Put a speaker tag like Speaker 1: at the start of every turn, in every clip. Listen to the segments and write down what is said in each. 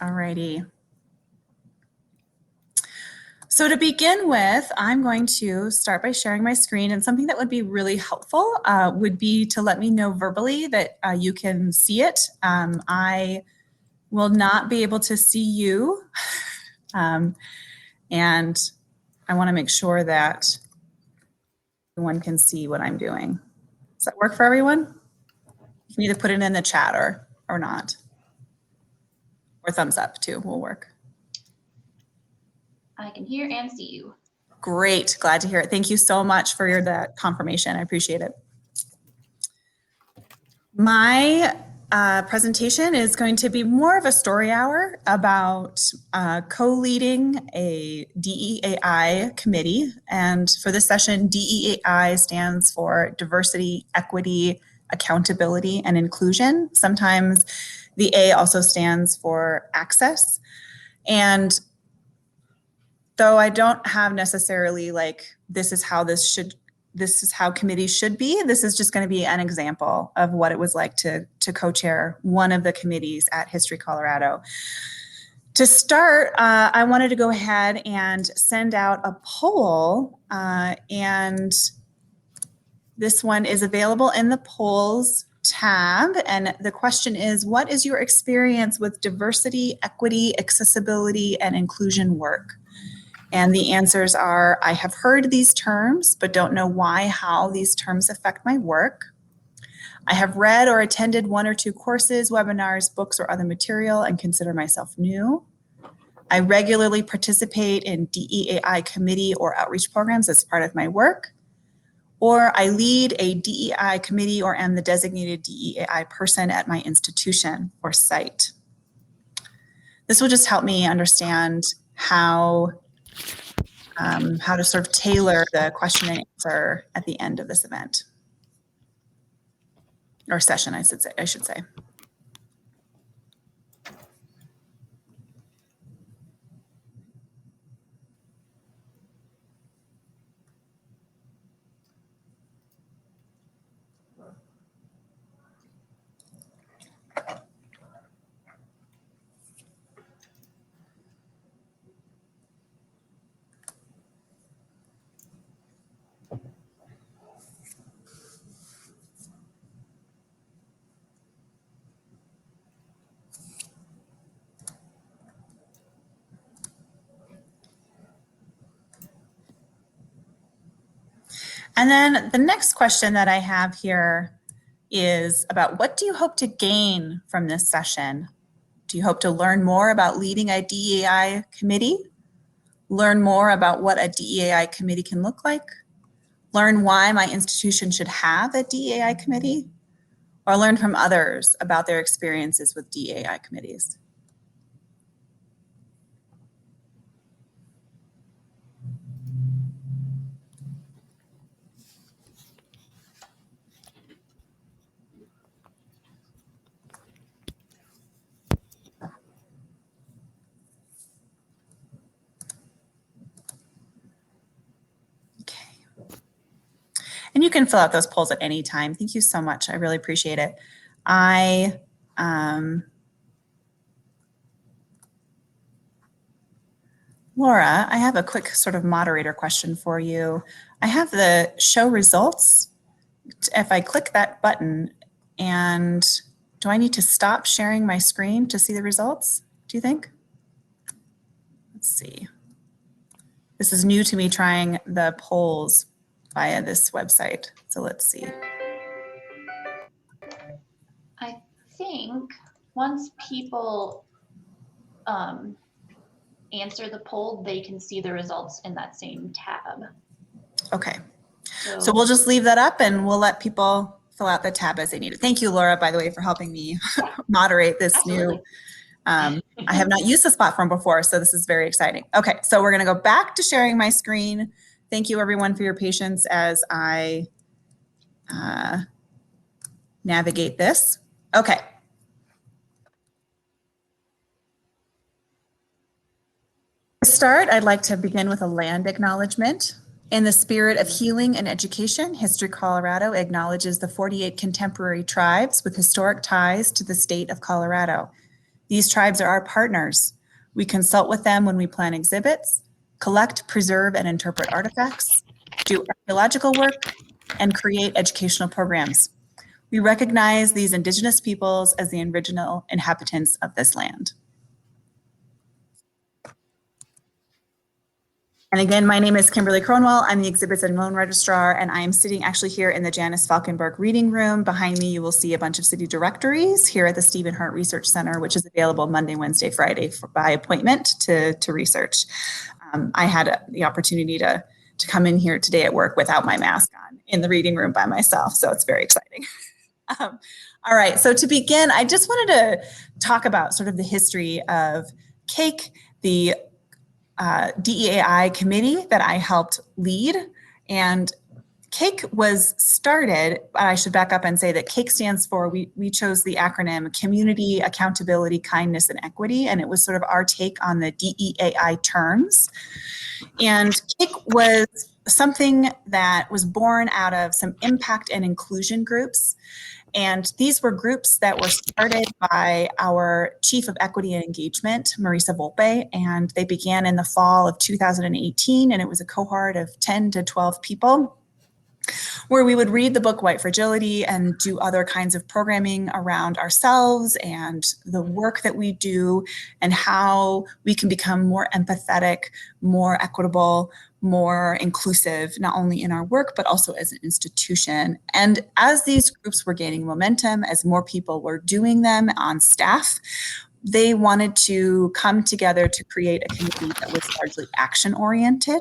Speaker 1: Alrighty. So to begin with, I'm going to start by sharing my screen, and something that would be really helpful would be to let me know verbally that you can see it. I will not be able to see you, and I want to make sure that everyone can see what I'm doing. Does that work for everyone? You can either put it in the chat or not. Or thumbs up too will work.
Speaker 2: I can hear and see you.
Speaker 1: Great, glad to hear it. Thank you so much for that confirmation. I appreciate it. My presentation is going to be more of a story hour about co-leading a DEAI committee. And for this session, DEAI stands for Diversity, Equity, Accountability, and Inclusion. Sometimes the A also stands for access. And though I don't have necessarily like, this is how committees should be, this is just going to be an example of what it was like to co-chair one of the committees at History Colorado. To start, I wanted to go ahead and send out a poll, and this one is available in the polls tab, and the question is, what is your experience with diversity, equity, accessibility, and inclusion work? And the answers are, I have heard these terms, but don't know why, how these terms affect my work. I have read or attended 1 or 2 courses, webinars, books, or other material and consider myself new. I regularly participate in DEAI committee or outreach programs as part of my work. Or I lead a DEI committee or am the designated DEAI person at my institution or site. This will just help me understand how to sort of tailor the question and answer at the end of this event. Or session, I should say. And then the next question that I have here is about, what do you hope to gain from this session? Do you hope to learn more about leading a DEAI committee? Learn more about what a DEAI committee can look like? Learn why my institution should have a DEAI committee? Or learn from others about their experiences with DEAI committees? And you can fill out those polls at any time. Thank you so much. I really appreciate it. Laura, I have a quick sort of moderator question for you. I have the show results. If I click that button, and do I need to stop sharing my screen to see the results, do you think? Let's see. This is new to me, trying the polls via this website. So let's see.
Speaker 2: I think once people answer the poll, they can see the results in that same tab. Okay. So we'll just leave that up and we'll let people fill out the tab as they need it. Thank you, Laura, by the way, for helping me moderate this new. I have not used this platform before, so this is very exciting. Okay, so we're going to go back to sharing my screen. Thank you, everyone, for your patience as I navigate this. Okay. To start, I'd like to begin with a land acknowledgement. In the spirit of healing and education, History Colorado acknowledges the 48 contemporary tribes with historic ties to the state of Colorado.
Speaker 1: These tribes are our partners. We consult with them when we plan exhibits, collect, preserve, and interpret artifacts, do archaeological work, and create educational programs. We recognize these Indigenous peoples as the original inhabitants of this land. And again, my name is Kimberly Cronwell. I'm the Exhibits and Loan Registrar, and I am sitting actually here in the Janice Falkenberg Reading Room. Behind me, you will see a bunch of city directories here at the Stephen Hart Research Center, which is available Monday, Wednesday, Friday by appointment to research. I had the opportunity to come in here today at work without my mask on in the reading room by myself, so it's very exciting. All right, so to begin, I just wanted to talk about sort of the history of CAKE, the DEAI committee that I helped lead. And CAKE was started, I should back up and say that CAKE stands for, we chose the acronym Community, Accountability, Kindness, and Equity, and it was sort of our take on the DEAI terms. And CAKE was something that was born out of some impact and inclusion groups. And these were groups that were started by our Chief of Equity and Engagement, Marisa Volpe, and they began in the fall of 2018, and it was a cohort of 10 to 12 people, where we would read the book White Fragility and do other kinds of programming around ourselves and the work that we do and how we can become more empathetic, more equitable, more inclusive, not only in our work, but also as an institution. And as these groups were gaining momentum, as more people were doing them on staff, they wanted to come together to create a community that was largely action-oriented.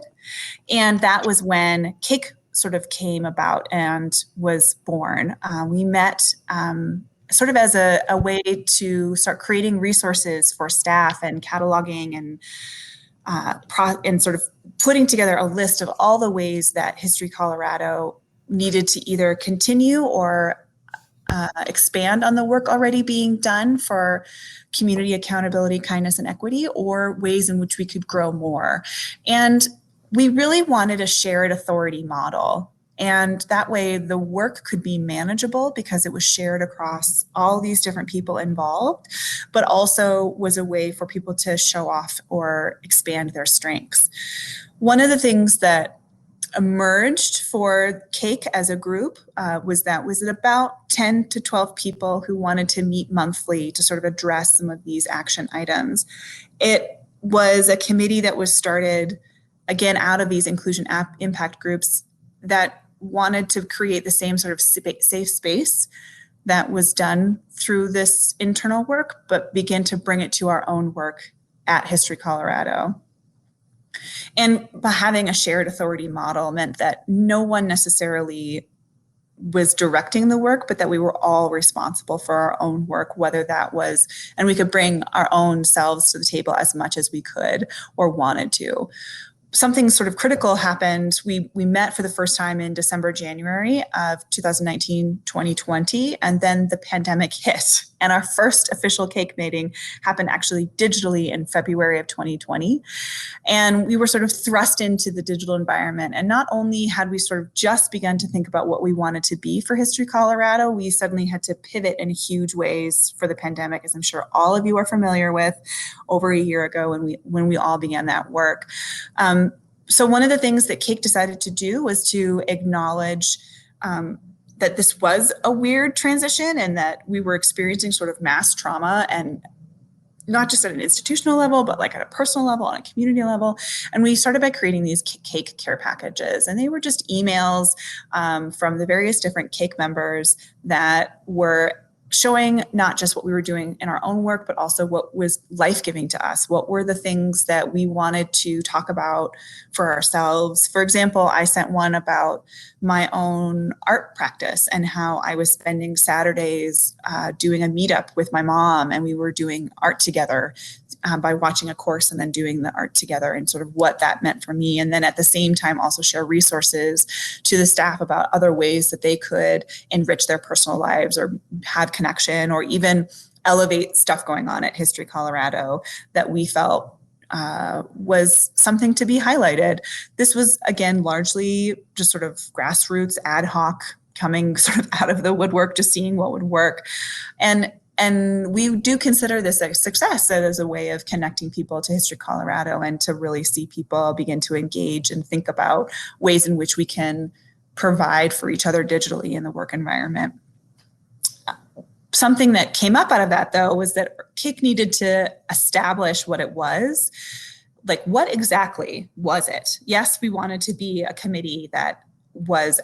Speaker 1: And that was when CAKE sort of came about and was born. We met sort of as a way to start creating resources for staff and cataloging and sort of putting together a list of all the ways that History Colorado needed to either continue or expand on the work already being done for community accountability, kindness, and equity, or ways in which we could grow more. And we really wanted a shared authority model. And that way the work could be manageable because it was shared across all these different people involved, but also was a way for people to show off or expand their strengths. One of the things that emerged for CAKE as a group was about 10 to 12 people who wanted to meet monthly to sort of address some of these action items. It was a committee that was started, again, out of these inclusion impact groups that wanted to create the same sort of safe space that was done through this internal work, but begin to bring it to our own work at History Colorado. And by having a shared authority model meant that no one necessarily was directing the work, but that we were all responsible for our own work, whether that was, and we could bring our own selves to the table as much as we could or wanted to. Something sort of critical happened. We met for the first time in December, January of 2019, 2020, and then the pandemic hit. And our first official CAKE meeting happened actually digitally in February of 2020. And we were sort of thrust into the digital environment. And not only had we sort of just begun to think about what we wanted to be for History Colorado, we suddenly had to pivot in huge ways for the pandemic, as I'm sure all of you are familiar with, over a year ago when we all began that work. So one of the things that CAKE decided to do was to acknowledge that this was a weird transition and that we were experiencing sort of mass trauma, and not just at an institutional level, but like at a personal level, on a community level. And we started by creating these CAKE care packages. And they were just emails from the various different CAKE members that were showing not just what we were doing in our own work, but also what was life-giving to us. What were the things that we wanted to talk about for ourselves? For example, I sent one about my own art practice and how I was spending Saturdays doing a meetup with my mom, and we were doing art together by watching a course and then doing the art together, and sort of what that meant for me. And then at the same time also share resources to the staff about other ways that they could enrich their personal lives or have connection or even elevate stuff going on at History Colorado that we felt was something to be highlighted. This was, again, largely just sort of grassroots, ad hoc, coming sort of out of the woodwork, just seeing what would work. And and we do consider this a success as a way of connecting people to History Colorado and to really see people begin to engage and think about ways in which we can provide for each other digitally in the work environment. Something that came up out of that, though, was that CAIC needed to establish what it was. Like, what exactly was it? Yes, we wanted to be a committee that was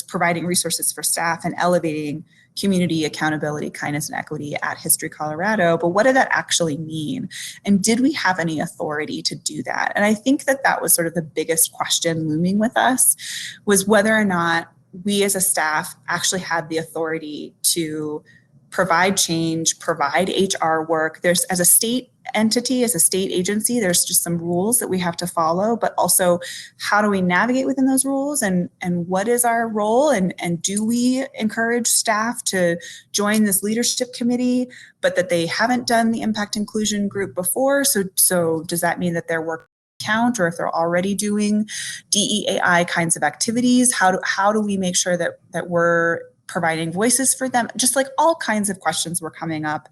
Speaker 1: providing resources for staff and elevating community accountability, kindness, and equity at History Colorado, but what did that actually mean? And did we have any authority to do that? And I think that that was sort of the biggest question looming with us, was whether or not we as a staff actually had the authority to provide change, provide HR work. There's, as a state entity, as a state agency, there's just some rules that we have to follow, but also how do we navigate within those rules, and what is our role, and do we encourage staff to join this leadership committee, but that they haven't done the impact inclusion group before? So does that mean that their work count, or if they're already doing DEAI kinds of activities, how do we make sure that we're providing voices for them? Just like all kinds of questions were coming up,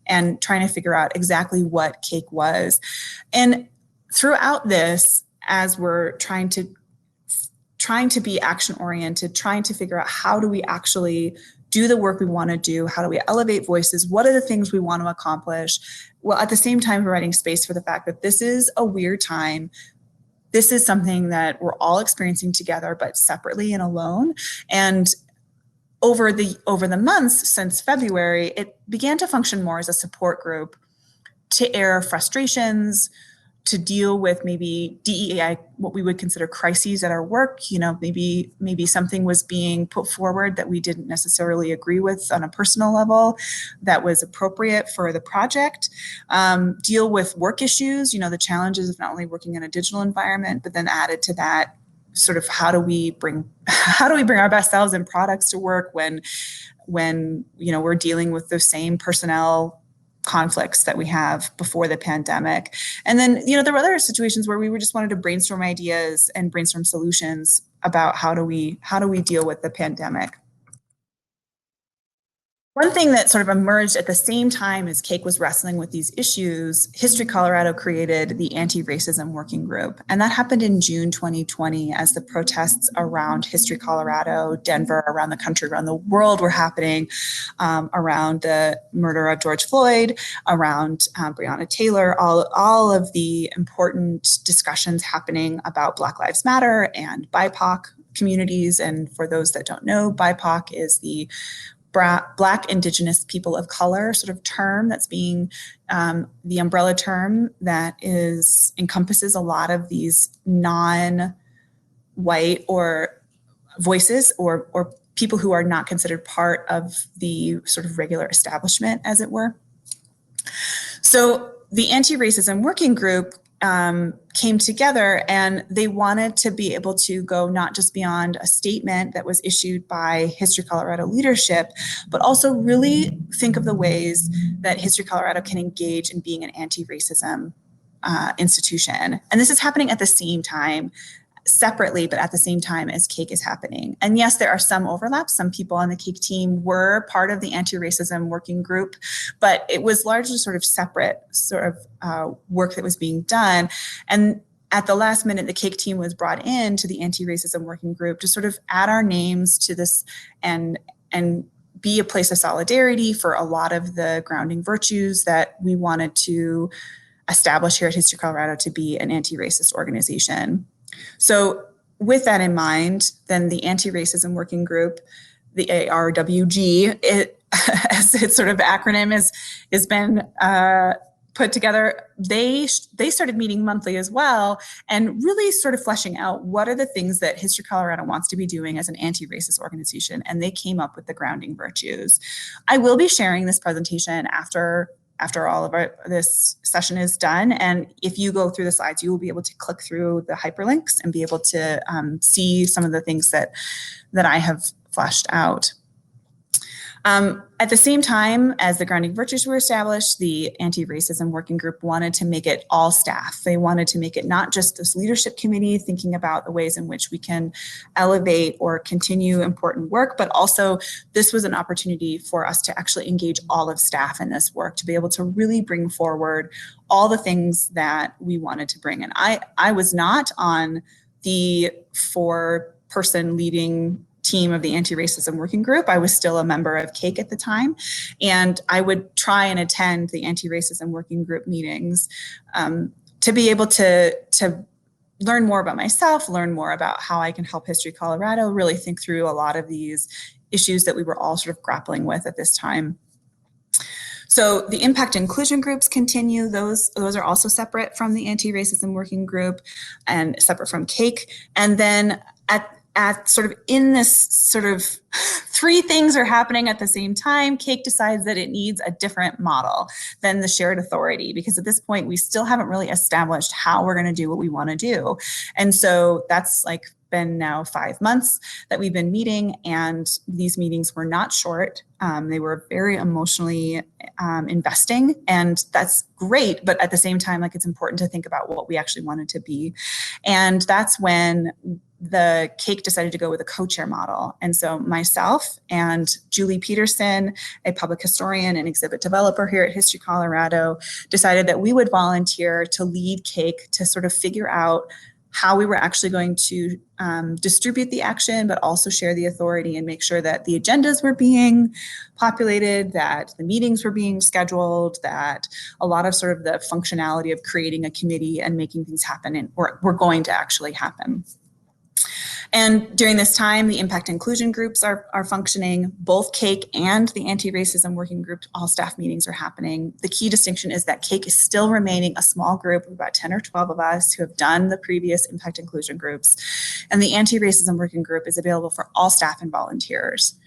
Speaker 1: and trying to figure out exactly what CAIC was. And throughout this, as we're trying to be action oriented, trying to figure out how do we actually do the work we want to do, how do we elevate voices, what are the things we want to accomplish, well, at the same time providing space for the fact that this is a weird time. This is something that we're all experiencing together, but separately and alone. And over the months since February, it began to function more as a support group to air frustrations, to deal with maybe DEAI, what we would consider crises at our work. You know, maybe something was being put forward that we didn't necessarily agree with on a personal level that was appropriate for the project. Deal with work issues, you know, the challenges of not only working in a digital environment, but then added to that, sort of how do we bring our best selves and products to work when you know, we're dealing with the same personnel conflicts that we have before the pandemic. And then, you know, there were other situations where we just wanted to brainstorm ideas and brainstorm solutions about how do we deal with the pandemic. One thing that sort of emerged at the same time as CAIC was wrestling with these issues, History Colorado created the Anti-Racism Working Group. And that happened in June 2020 as the protests around History Colorado, Denver, around the country, around the world were happening, around the murder of George Floyd, around Breonna Taylor, all of the important discussions happening about Black Lives Matter and BIPOC communities. And for those that don't know, BIPOC is the Black, Indigenous, people of color sort of term that's being the umbrella term that encompasses a lot of these non-white or voices or people who are not considered part of the sort of regular establishment, as it were. So the Anti-Racism Working Group came together, and they wanted to be able to go not just beyond a statement that was issued by History Colorado leadership, but also really think of the ways that History Colorado can engage in being an anti-racism institution. And this is happening at the same time, separately, but at the same time as CAIC is happening. And yes, there are some overlaps. Some people on the CAIC team were part of the Anti-Racism Working Group, but it was largely sort of separate work that was being done. And at the last minute, the CAIC team was brought in to the Anti-Racism Working Group to sort of add our names to this and be a place of solidarity for a lot of the grounding virtues that we wanted to establish here at History Colorado to be an anti-racist organization. So with that in mind, then the Anti-Racism Working Group, the ARWG, as its sort of acronym has been put together, they started meeting monthly as well, and really sort of fleshing out what are the things that History Colorado wants to be doing as an anti-racist organization, and they came up with the grounding virtues. I will be sharing this presentation after all of this session is done. And if you go through the slides, you will be able to click through the hyperlinks and be able to see some of the things that I have fleshed out. At the same time as the grounding virtues were established, the anti-racism working group wanted to make it all staff. They wanted to make it not just this leadership committee thinking about the ways in which we can elevate or continue important work, but also this was an opportunity for us to actually engage all of staff in this work, to be able to really bring forward all the things that we wanted to bring. And I was not on the 4-person leading team of the anti-racism working group. I was still a member of CAKE at the time, and I would try and attend the anti-racism working group meetings to be able to learn more about myself, learn more about how I can help History Colorado, really think through a lot of these issues that we were all sort of grappling with at this time. So the impact inclusion groups continue. Those are also separate from the anti-racism working group and separate from CAKE. And then at sort of in this sort of 3 things are happening at the same time, CAKE decides that it needs a different model than the shared authority, because at this point we still haven't really established how we're going to do what we want to do. And so that's like been now 5 months that we've been meeting, and these meetings were not short. They were very emotionally investing, and that's great. But at the same time, like, it's important to think about what we actually wanted to be. And that's when the CAKE decided to go with a co-chair model. And so myself and Julie Peterson, a public historian and exhibit developer here at History Colorado, decided that we would volunteer to lead CAKE to sort of figure out how we were actually going to distribute the action, but also share the authority and make sure that the agendas were being populated, that the meetings were being scheduled, that a lot of sort of the functionality of creating a committee and making things happen were going to actually happen. And during this time, the impact inclusion groups are functioning. Both CAKE and the anti-racism working group, all staff meetings are happening. The key distinction is that CAKE is still remaining a small group of about 10 or 12 of us who have done the previous impact inclusion groups. And the anti-racism working group is available for all staff and volunteers.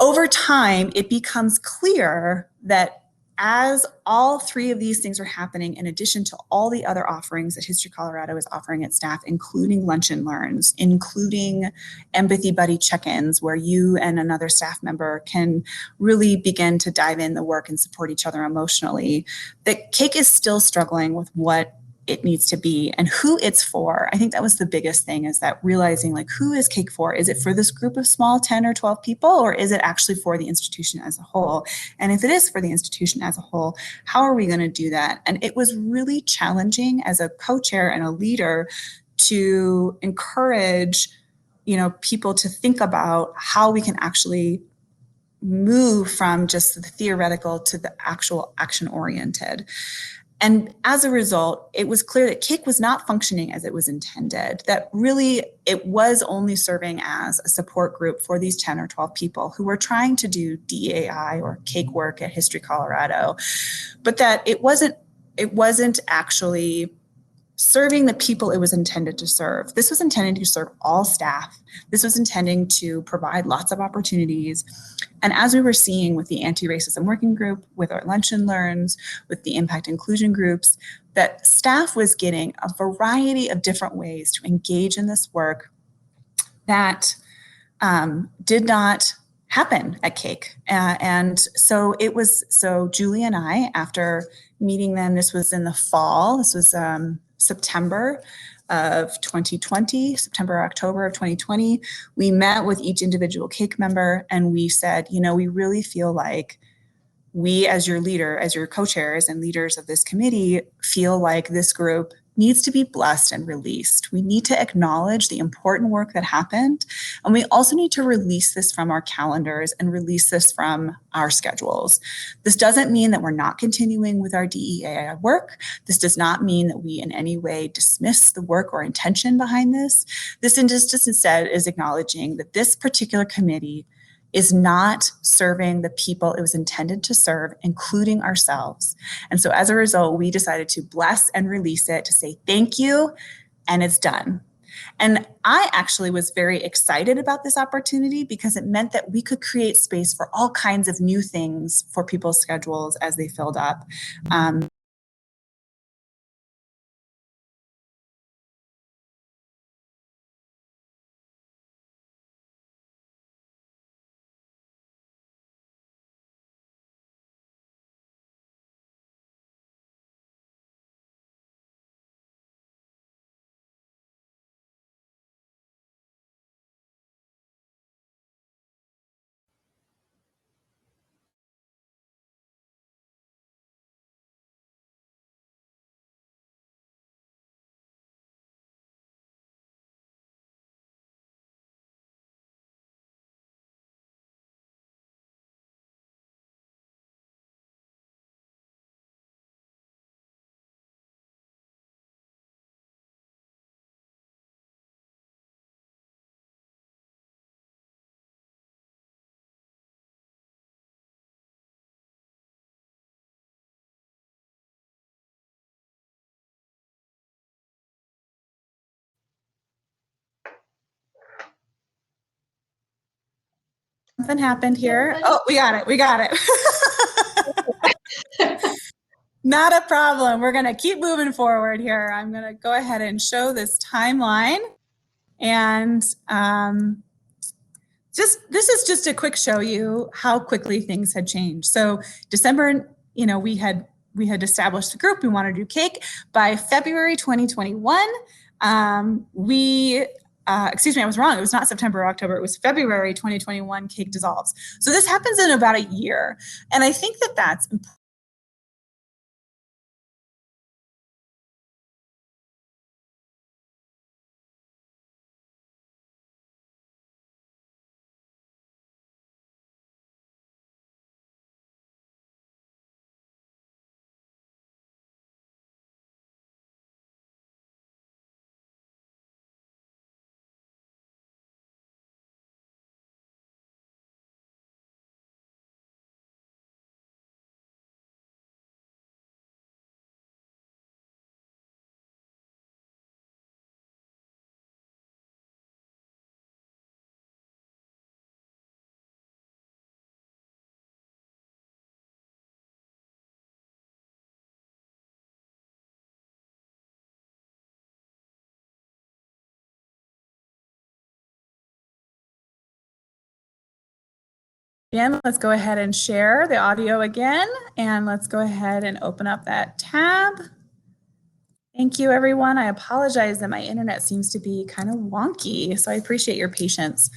Speaker 1: Over time, it becomes clear that as all 3 of these things are happening, in addition to all the other offerings that History Colorado is offering its staff, including lunch and learns, including empathy buddy check-ins, where you and another staff member can really begin to dive in the work and support each other emotionally, that CAKE is still struggling with what it needs to be and who it's for. I think that was the biggest thing, is that realizing, like, who is CAKE for? Is it for this group of small 10 or 12 people, or is it actually for the institution as a whole? And if it is for the institution as a whole, how are we going to do that? And it was really challenging as a co-chair and a leader to encourage, people to think about how we can actually move from just the theoretical to the actual action-oriented. And as a result, it was clear that CAKE was not functioning as it was intended, that really it was only serving as a support group for these 10 or 12 people who were trying to do DEAI or CAKE work at History Colorado, but that it wasn't actually serving the people it was intended to serve. This was intended to serve all staff. This was intending to provide lots of opportunities. And as we were seeing with the anti-racism working group, with our lunch and learns, with the impact inclusion groups, that staff was getting a variety of different ways to engage in this work that did not happen at CAKE. And so Julie and I, after meeting them, this was in the fall, this was September of 2020, September, October of 2020, we met with each individual CAKE member and we said, we really feel like we, as your leader, as your co-chairs and leaders of this committee, feel like this group needs to be blessed and released. We need to acknowledge the important work that happened. And we also need to release this from our calendars and release this from our schedules. This doesn't mean that we're not continuing with our DEAI work. This does not mean that we in any way dismiss the work or intention behind this. This just instead is acknowledging that this particular committee is not serving the people it was intended to serve, including ourselves. And so as a result, we decided to bless and release it, to say thank you, and it's done. And I actually was very excited about this opportunity because it meant that we could create space for all kinds of new things for people's schedules as they filled up. Something happened here. Oh, we got it. We got it. Not a problem. We're going to keep moving forward here. I'm going to go ahead and show this timeline. And this is just a quick show you how quickly things had changed. So December, we had established the group. We wanted to do cake. By February 2021, excuse me, I was wrong. It was not September or October. It was February 2021, cake dissolves. So this happens in about a year. And I think that that's important. Again, let's go ahead and share the audio again, and let's go ahead and open up that tab. Thank you, everyone. I apologize that my internet seems to be kind of wonky, so I appreciate your patience.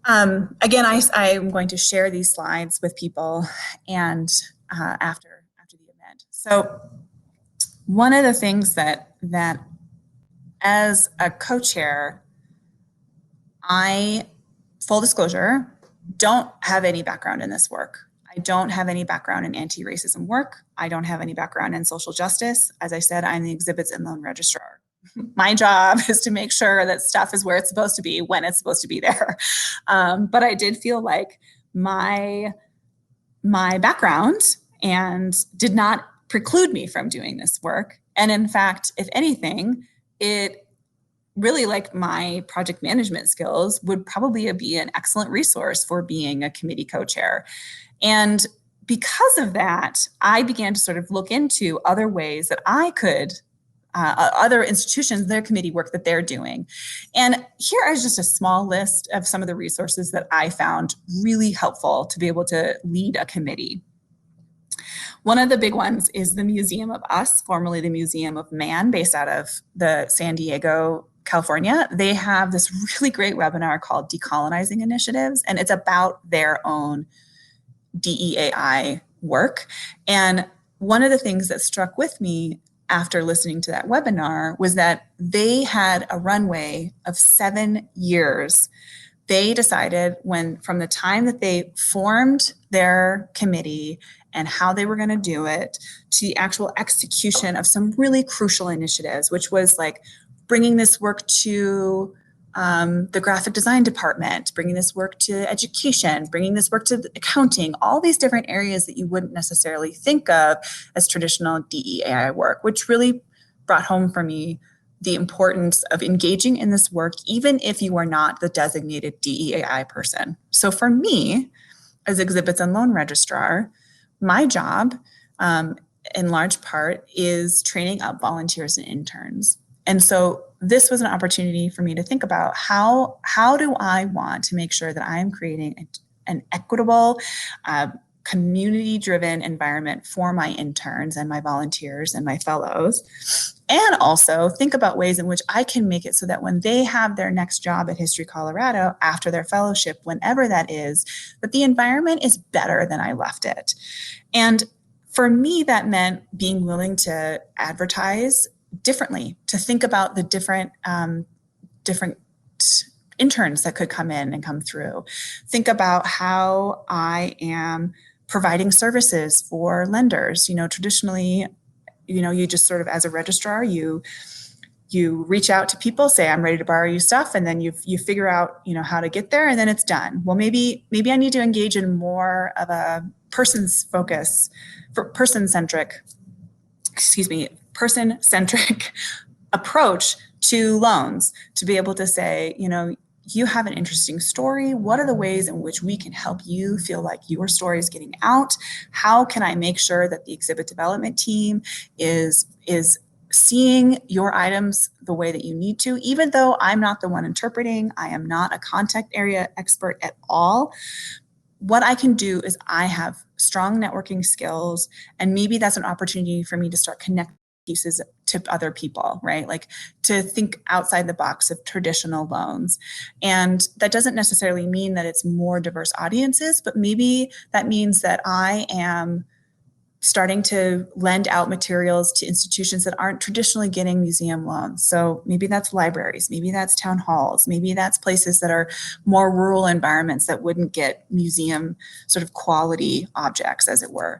Speaker 1: Again, I'm going to share these slides with people and after the event. So one of the things that as a co-chair, full disclosure, don't have any background in this work. I don't have any background in anti-racism work. I don't have any background in social justice. As I said, I'm the exhibits and loan registrar. My job is to make sure that stuff is where it's supposed to be when it's supposed to be there. But I did feel like my background and did not preclude me from doing this work. And in fact, if anything, it really, like, my project management skills would probably be an excellent resource for being a committee co-chair. And because of that, I began to sort of look into other ways that I could, other institutions, their committee work that they're doing. And here is just a small list of some of the resources that I found really helpful to be able to lead a committee. One of the big ones is the Museum of Us, formerly the Museum of Man, based out of the San Diego, California. They have this really great webinar called Decolonizing Initiatives, and it's about their own DEAI work. And one of the things that struck with me after listening to that webinar was that they had a runway of 7 years. They decided from the time that they formed their committee and how they were going to do it to the actual execution of some really crucial initiatives, which was like bringing this work to the graphic design department, bringing this work to education, bringing this work to accounting, all these different areas that you wouldn't necessarily think of as traditional DEAI work, which really brought home for me the importance of engaging in this work, even if you are not the designated DEAI person. So for me, as exhibits and loan registrar, my job, in large part, is training up volunteers and interns. And so this was an opportunity for me to think about how do I want to make sure that I'm creating an equitable, community-driven environment for my interns and my volunteers and my fellows, and also think about ways in which I can make it so that when they have their next job at History Colorado after their fellowship, whenever that is, that the environment is better than I left it. And for me, that meant being willing to advertise differently, to think about the different interns that could come in and come through. Think about how I am providing services for lenders. Traditionally, you just sort of, as a registrar, you reach out to people, say, I'm ready to borrow you stuff, and then you figure out, how to get there, and then it's done. Well, maybe I need to engage in more of a person-centric approach to loans, to be able to say, you have an interesting story. What are the ways in which we can help you feel like your story is getting out? How can I make sure that the exhibit development team is seeing your items the way that you need to, even though I'm not the one interpreting, I am not a contact area expert at all. What I can do is I have strong networking skills, and maybe that's an opportunity for me to start connecting pieces to other people, right? Like to think outside the box of traditional loans. And that doesn't necessarily mean that it's more diverse audiences, but maybe that means that I am starting to lend out materials to institutions that aren't traditionally getting museum loans. So maybe that's libraries, maybe that's town halls, maybe that's places that are more rural environments that wouldn't get museum sort of quality objects, as it were.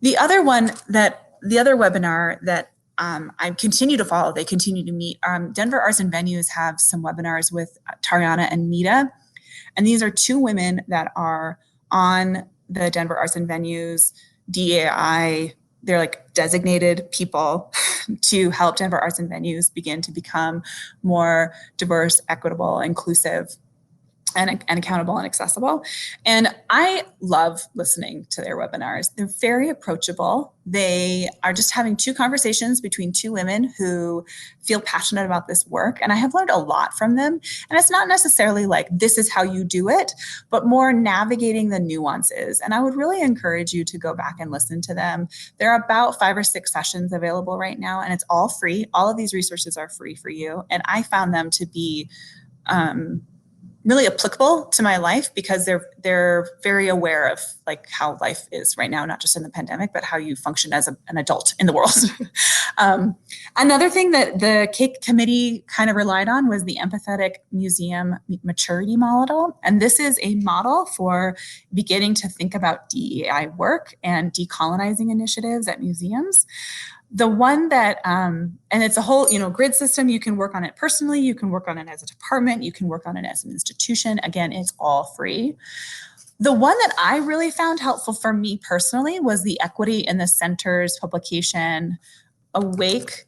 Speaker 1: The other webinar that I continue to follow, they continue to meet, Denver Arts and Venues have some webinars with Tariana and Mita. And these are two women that are on the Denver Arts and Venues DEAI. They're like designated people to help Denver Arts and Venues begin to become more diverse, equitable, inclusive, and accountable and accessible. And I love listening to their webinars. They're very approachable. They are just having two conversations between two women who feel passionate about this work. And I have learned a lot from them. And it's not necessarily like, this is how you do it, but more navigating the nuances. And I would really encourage you to go back and listen to them. There are about 5 or 6 sessions available right now, and it's all free. All of these resources are free for you. And I found them to be really applicable to my life, because they're very aware of like how life is right now, not just in the pandemic, but how you function as an adult in the world. Another thing that the CAKE committee kind of relied on was the Empathetic Museum Maturity Model. And this is a model for beginning to think about DEAI work and decolonizing initiatives at museums. The one that, and it's a whole, grid system. You can work on it personally. You can work on it as a department. You can work on it as an institution. Again, it's all free. The one that I really found helpful for me personally was the Equity in the Center's publication, Awake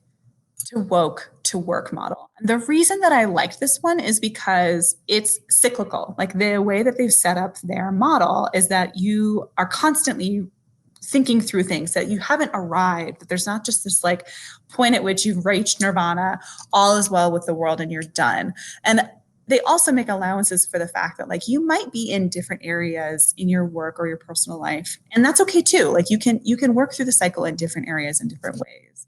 Speaker 1: to Woke to Work model. And the reason that I liked this one is because it's cyclical. Like the way that they've set up their model is that you are constantly thinking through things, that you haven't arrived, that there's not just this like point at which you've reached nirvana, all is well with the world and you're done. And they also make allowances for the fact that like you might be in different areas in your work or your personal life, and that's okay too. Like you can work through the cycle in different areas in different ways.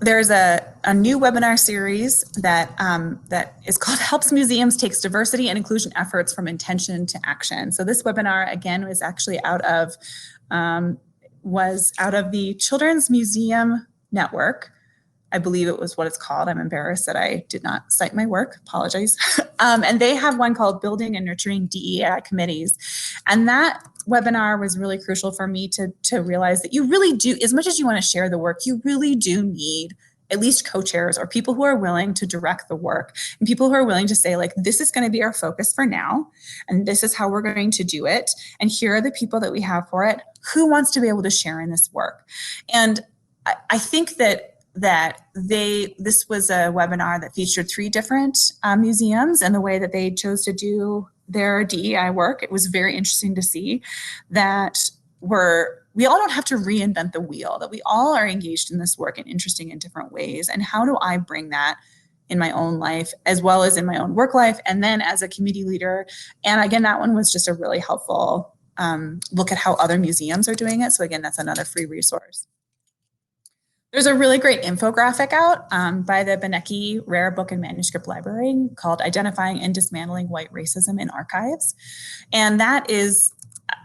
Speaker 1: There's a new webinar series that is called Helps Museums Takes Diversity and Inclusion Efforts from Intention to Action. So this webinar, again, was actually out of the Children's Museum Network. I believe it was what it's called. I'm embarrassed that I did not cite my work. Apologize. And they have one called Building and Nurturing DEAI Committees. And that webinar was really crucial for me to realize that you really do, as much as you want to share the work, you really do need at least co-chairs or people who are willing to direct the work, and people who are willing to say like, this is going to be our focus for now, and this is how we're going to do it. And here are the people that we have for it. Who wants to be able to share in this work? And I think that this was a webinar that featured 3 different museums and the way that they chose to do their DEI work. It was very interesting to see that we all don't have to reinvent the wheel, that we all are engaged in this work and interesting in different ways. And how do I bring that in my own life as well as in my own work life, and then as a committee leader? And again, that one was just a really helpful look at how other museums are doing it. So again, that's another free resource. There's a really great infographic out by the Benecke Rare Book and Manuscript Library called Identifying and Dismantling White Racism in Archives. And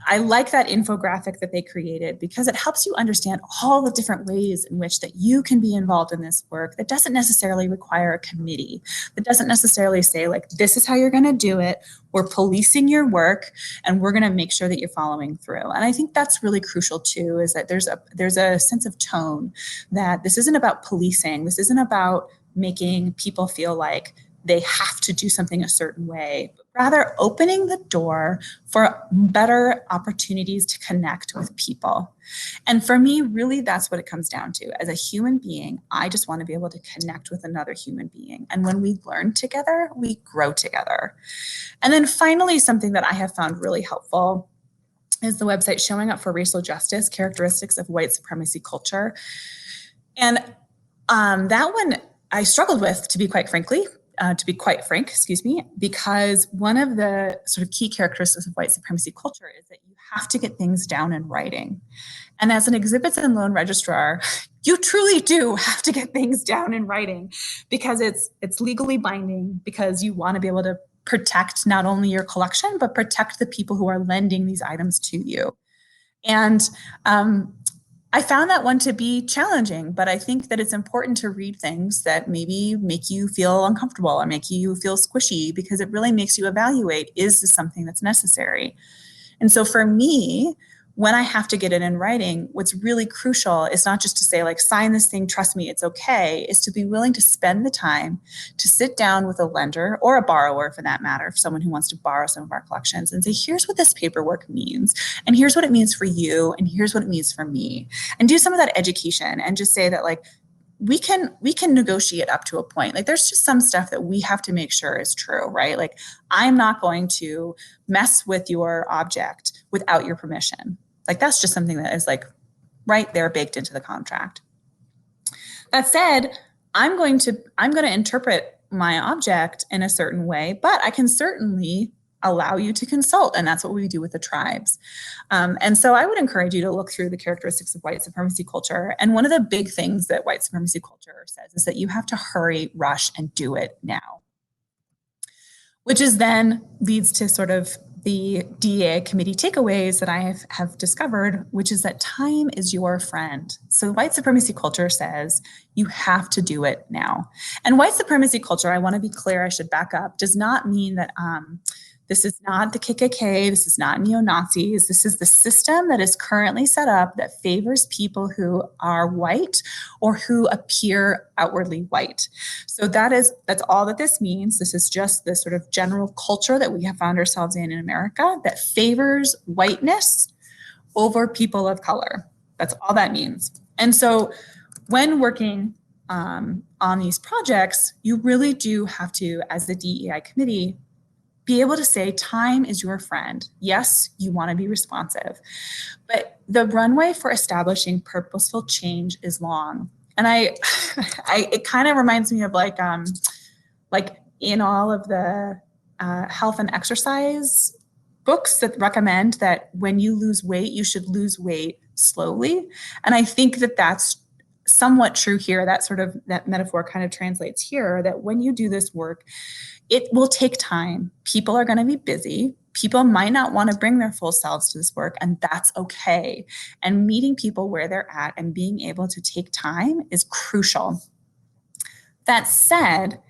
Speaker 1: I like that infographic that they created because it helps you understand all the different ways in which that you can be involved in this work. That doesn't necessarily require a committee. That doesn't necessarily say like, this is how you're going to do it. We're policing your work and we're going to make sure that you're following through. And I think that's really crucial too, is that there's a sense of tone that this isn't about policing. This isn't about making people feel like they have to do something a certain way, but rather opening the door for better opportunities to connect with people. And for me, really, that's what it comes down to. As a human being, I just want to be able to connect with another human being. And when we learn together, we grow together. And then finally, something that I have found really helpful is the website Showing Up for Racial Justice, Characteristics of White Supremacy Culture. And that one I struggled with, to be quite frank, because one of the sort of key characteristics of white supremacy culture is that you have to get things down in writing. And as an exhibits and loan registrar, you truly do have to get things down in writing because it's legally binding, because you want to be able to protect not only your collection, but protect the people who are lending these items to you. And I found that one to be challenging, but I think that it's important to read things that maybe make you feel uncomfortable or make you feel squishy, because it really makes you evaluate, is this something that's necessary? And so for me, when I have to get it in writing, what's really crucial is not just to say, like, sign this thing, trust me, it's okay, is to be willing to spend the time to sit down with a lender or a borrower, for that matter, for someone who wants to borrow some of our collections, and say, here's what this paperwork means, and here's what it means for you, and here's what it means for me. And do some of that education and just say that, like, we can negotiate up to a point. Like, there's just some stuff that we have to make sure is true, right? Like, I'm not going to mess with your object without your permission. Like, that's just something that is, like, right there baked into the contract. That said, I'm going to interpret my object in a certain way, but I can certainly allow you to consult, and that's what we do with the tribes. And so I would encourage you to look through the characteristics of white supremacy culture. And one of the big things that white supremacy culture says is that you have to hurry, rush, and do it now. Which is then leads to sort of the Dea Committee Takeaways that I have discovered, which is that time is your friend. So white supremacy culture says you have to do it now. And white supremacy culture, I want to be clear, I should back up, does not mean that this is not the KKK, this is not neo-Nazis, this is the system that is currently set up that favors people who are white or who appear outwardly white. So that's all that this means. This is just the sort of general culture that we have found ourselves in America that favors whiteness over people of color. That's all that means. And so when working on these projects, you really do have to, as the DEI committee, be able to say time is your friend. Yes, you want to be responsive, but the runway for establishing purposeful change is long. And it kind of reminds me of like in all of the health and exercise books that recommend that when you lose weight, you should lose weight slowly. And I think that that's somewhat true here. That metaphor kind of translates here, that when you do this work, it will take time. People are going to be busy. People might not want to bring their full selves to this work, and that's okay. And meeting people where they're at and being able to take time is crucial. That said,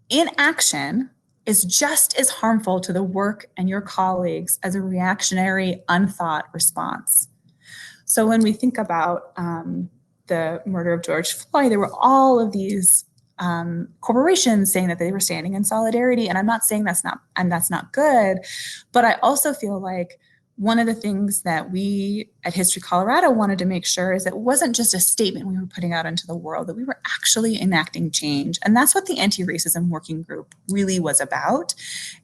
Speaker 1: inaction is just as harmful to the work and your colleagues as a reactionary, unthought response. So when we think about the murder of George Floyd, there were all of these corporations saying that they were standing in solidarity. And I'm not saying that's not good, but I also feel like one of the things that we at History Colorado wanted to make sure is that it wasn't just a statement we were putting out into the world, that we were actually enacting change. And that's what the anti-racism working group really was about,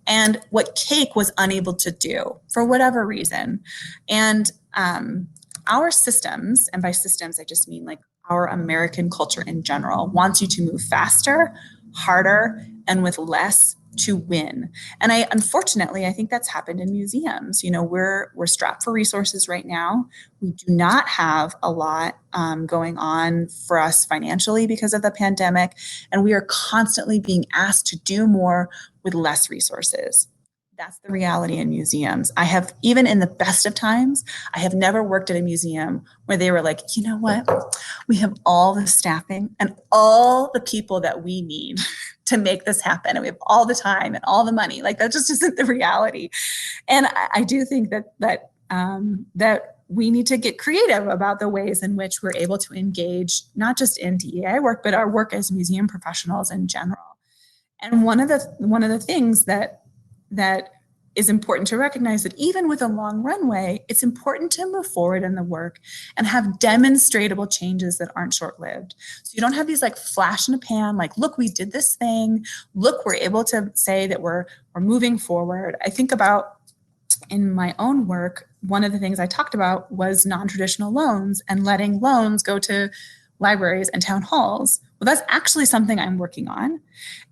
Speaker 1: and what CAKE was unable to do for whatever reason. And our systems, and by systems I just mean like our American culture in general, wants you to move faster, harder, and with less to win. And unfortunately, I think that's happened in museums. You know, we're strapped for resources right now. We do not have a lot going on for us financially because of the pandemic, and we are constantly being asked to do more with less resources. That's the reality in museums. Even in the best of times, I have never worked at a museum where they were like, you know what? We have all the staffing and all the people that we need to make this happen. And we have all the time and all the money. Like, that just isn't the reality. And I do think that we need to get creative about the ways in which we're able to engage, not just in DEI work, but our work as museum professionals in general. And one of the things that is important to recognize that even with a long runway, it's important to move forward in the work and have demonstrable changes that aren't short-lived. So you don't have these like flash in a pan, like, look, we did this thing. Look, we're able to say that we're moving forward. I think about in my own work, one of the things I talked about was non-traditional loans and letting loans go to libraries and town halls. Well, that's actually something I'm working on.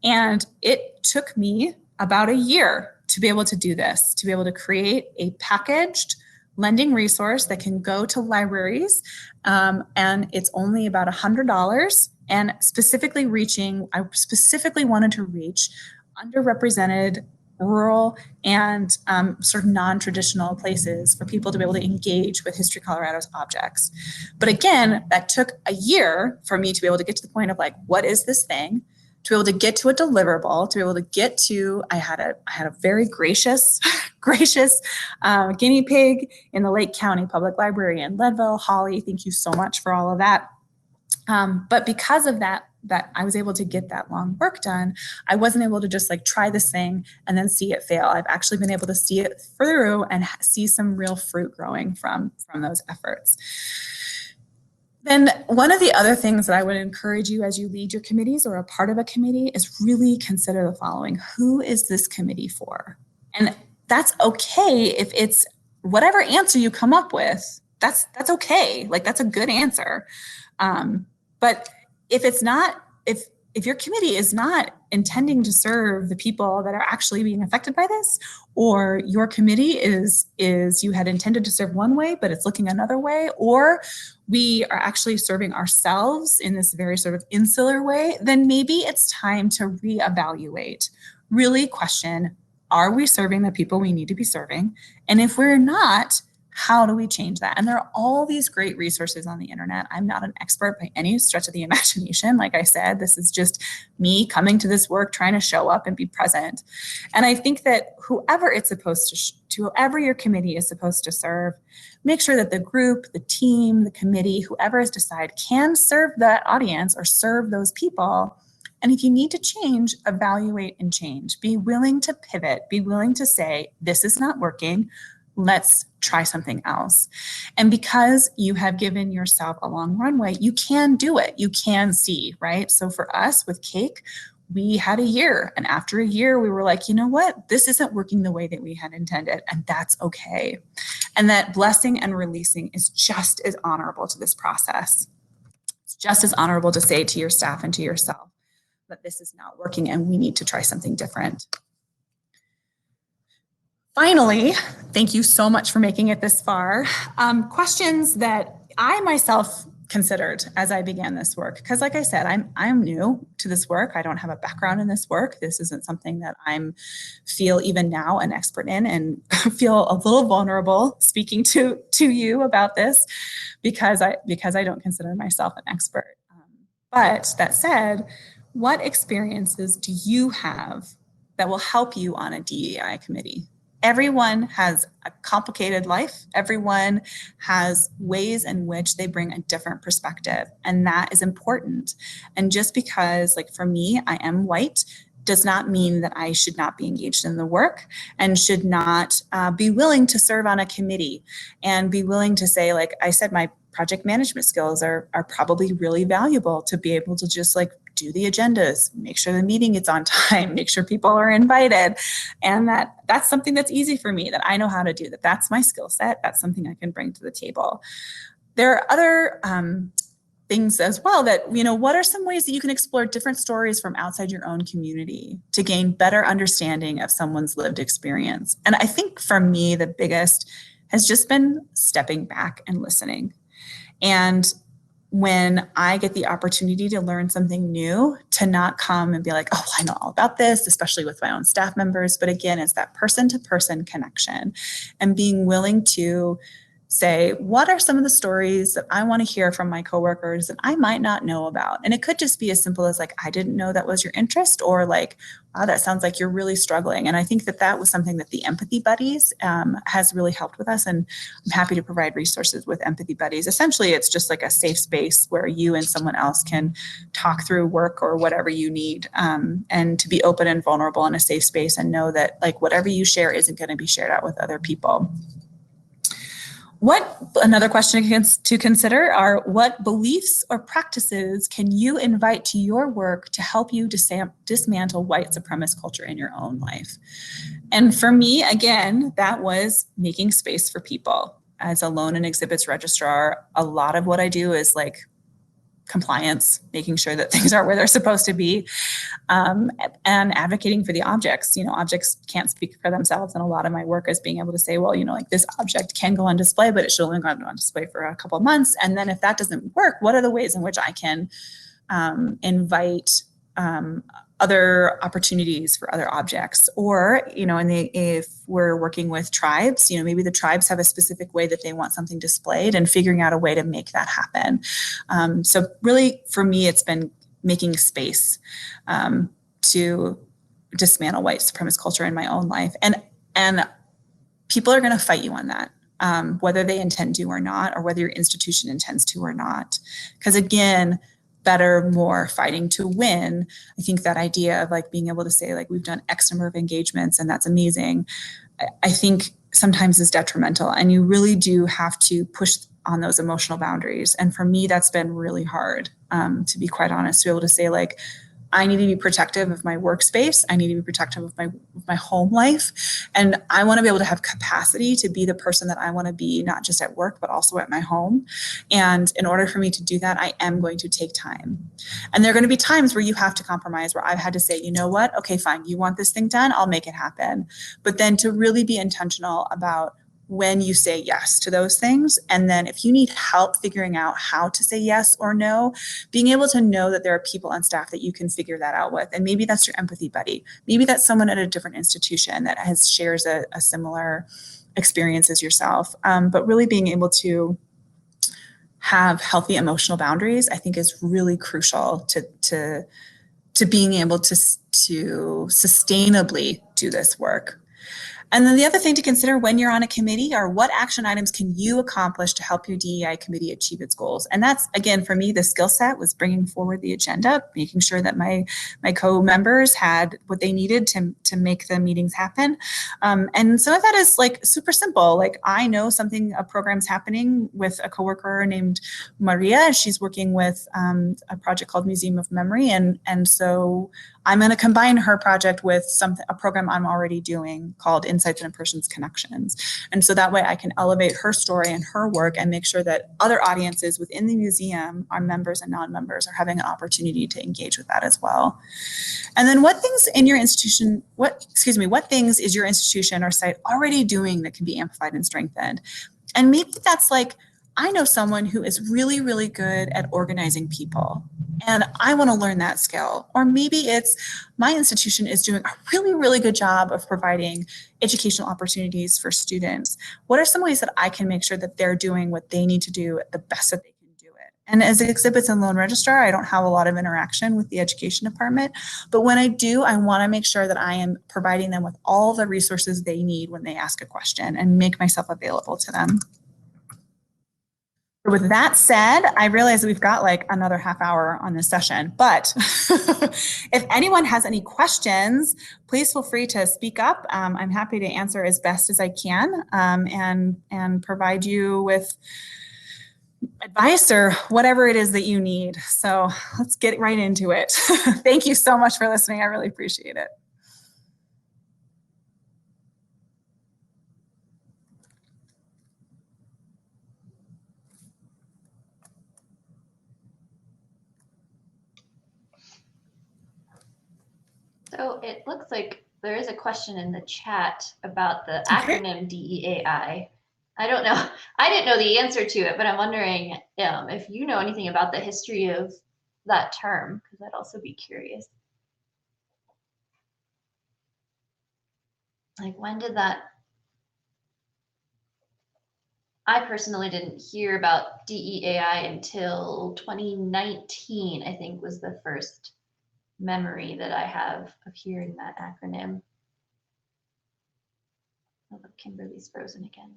Speaker 1: And it took me about a year to be able to do this, to be able to create a packaged lending resource that can go to libraries. And it's only about $100 and specifically I specifically wanted to reach underrepresented rural and sort of non-traditional places for people to be able to engage with History Colorado's objects. But again, that took a year for me to be able to get to the point of like, what is this thing? To be able to get to a deliverable, to be able to get to, I had a very gracious guinea pig in the Lake County Public Library in Leadville. Holly, thank you so much for all of that. But because of that I was able to get that long work done, I wasn't able to just like try this thing and then see it fail. I've actually been able to see it through and see some real fruit growing from those efforts. Then one of the other things that I would encourage you as you lead your committees or a part of a committee is really consider the following. Who is this committee for? And that's okay if it's whatever answer you come up with, that's okay. Like that's a good answer. But if it's not, if your committee is not intending to serve the people that are actually being affected by this, or your committee is you had intended to serve one way, but it's looking another way, or we are actually serving ourselves in this very sort of insular way, then maybe it's time to reevaluate, really question, are we serving the people we need to be serving? And if we're not, how do we change that? And there are all these great resources on the internet. I'm not an expert by any stretch of the imagination. Like I said, this is just me coming to this work, trying to show up and be present. And I think that whoever it's supposed to whoever your committee is supposed to serve, make sure that the group, the team, the committee, whoever has decided can serve that audience or serve those people. And if you need to change, evaluate and change. Be willing to pivot. Be willing to say, this is not working. Let's try something else. And because you have given yourself a long runway, you can do it. You can see, right? So for us with cake, we had a year. And after a year, we were like, you know what? This isn't working the way that we had intended. And that's okay. And that blessing and releasing is just as honorable to this process. It's just as honorable to say to your staff and to yourself that this is not working and we need to try something different. Finally, thank you so much for making it this far. Questions that I myself considered as I began this work, because like I said, I'm new to this work. I don't have a background in this work. This isn't something that feel even now an expert in, and feel a little vulnerable speaking to you about this because I don't consider myself an expert. But that said, what experiences do you have that will help you on a DEI committee? Everyone has a complicated life. Everyone has ways in which they bring a different perspective, and that is important. And just because, like for me, I am white, does not mean that I should not be engaged in the work and should not be willing to serve on a committee and be willing to say, like I said, my project management skills are probably really valuable to be able to just like do the agendas, make sure the meeting is on time, make sure people are invited. And that's something that's easy for me, that I know how to do, that's my skill set. That's something I can bring to the table. There are other things as well that, what are some ways that you can explore different stories from outside your own community to gain better understanding of someone's lived experience? And I think for me, the biggest has just been stepping back and listening. And when I get the opportunity to learn something new, to not come and be like, oh, I know all about this, especially with my own staff members. But again, it's that person-to-person connection and being willing to say, what are some of the stories that I want to hear from my coworkers that I might not know about? And it could just be as simple as like, I didn't know that was your interest, or like, wow, that sounds like you're really struggling. And I think that that was something that the Empathy Buddies has really helped with us. And I'm happy to provide resources with Empathy Buddies. Essentially, it's just like a safe space where you and someone else can talk through work or whatever you need, and to be open and vulnerable in a safe space and know that like whatever you share isn't going to be shared out with other people. Another question to consider are, what beliefs or practices can you invite to your work to help you dismantle white supremacist culture in your own life? And for me, again, that was making space for people. As a loan and exhibits registrar, a lot of what I do is like compliance, making sure that things are where they're supposed to be, and advocating for the objects. Objects can't speak for themselves, and a lot of my work is being able to say, well, like this object can go on display, but it should only go on display for a couple of months. And then if that doesn't work, what are the ways in which I can invite other opportunities for other objects? Or, if we're working with tribes, maybe the tribes have a specific way that they want something displayed, and figuring out a way to make that happen. So really, for me, it's been making space to dismantle white supremacist culture in my own life. And people are going to fight you on that, whether they intend to or not, or whether your institution intends to or not. Because again, better, more, fighting to win. I think that idea of like being able to say like, we've done X number of engagements and that's amazing, I think sometimes is detrimental, and you really do have to push on those emotional boundaries. And for me, that's been really hard, to be quite honest, to be able to say like, I need to be protective of my workspace. I need to be protective of my home life. And I want to be able to have capacity to be the person that I want to be, not just at work, but also at my home. And in order for me to do that, I am going to take time. And there are going to be times where you have to compromise, where I've had to say, you know what? Okay, fine. You want this thing done? I'll make it happen. But then to really be intentional about when you say yes to those things. And then if you need help figuring out how to say yes or no, being able to know that there are people on staff that you can figure that out with. And maybe that's your empathy buddy. Maybe that's someone at a different institution that shares a similar experience as yourself. But really being able to have healthy emotional boundaries, I think, is really crucial to being able to sustainably do this work. And then the other thing to consider when you're on a committee are, what action items can you accomplish to help your DEI committee achieve its goals? And that's, again, for me, the skill set was bringing forward the agenda, making sure that my co-members had what they needed to make the meetings happen. And some of that is like super simple. Like, I know a program's happening with a coworker named Maria. She's working with a project called Museum of Memory. And so I'm going to combine her project with a program I'm already doing called Insights and Impressions Connections. And so that way I can elevate her story and her work and make sure that other audiences within the museum, our members and non-members, are having an opportunity to engage with that as well. And then what things is your institution or site already doing that can be amplified and strengthened? And maybe that's like, I know someone who is really, really good at organizing people, and I want to learn that skill. Or maybe it's, my institution is doing a really, really good job of providing educational opportunities for students. What are some ways that I can make sure that they're doing what they need to do the best that they can do it? And as exhibits and loan registrar, I don't have a lot of interaction with the education department, but when I do, I want to make sure that I am providing them with all the resources they need when they ask a question, and make myself available to them. With that said, I realize that we've got like another half hour on this session, but if anyone has any questions, please feel free to speak up. I'm happy to answer as best as I can, and provide you with advice or whatever it is that you need. So let's get right into it. Thank you so much for listening. I really appreciate it.
Speaker 2: So it looks like there is a question in the chat about the acronym DEAI. I don't know. I didn't know the answer to it, but I'm wondering if you know anything about the history of that term, because I'd also be curious. Like, when did that? I personally didn't hear about DEAI until 2019, I think was the first memory that I have of hearing that acronym. Oh, look, Kimberly's frozen again.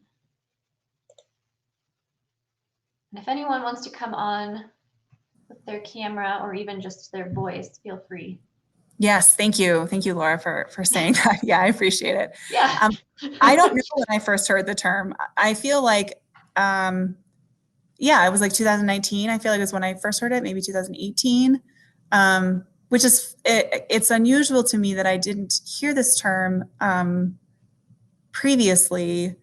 Speaker 2: And if anyone wants to come on with their camera or even just their voice, feel free.
Speaker 1: Yes, thank you. Thank you, Laura, for saying that. Yeah, I appreciate it.
Speaker 2: Yeah.
Speaker 1: I don't know when I first heard the term. I feel like, yeah, it was like 2019. I feel like it was when I first heard it, maybe 2018, which is, it's unusual to me that I didn't hear this term previously.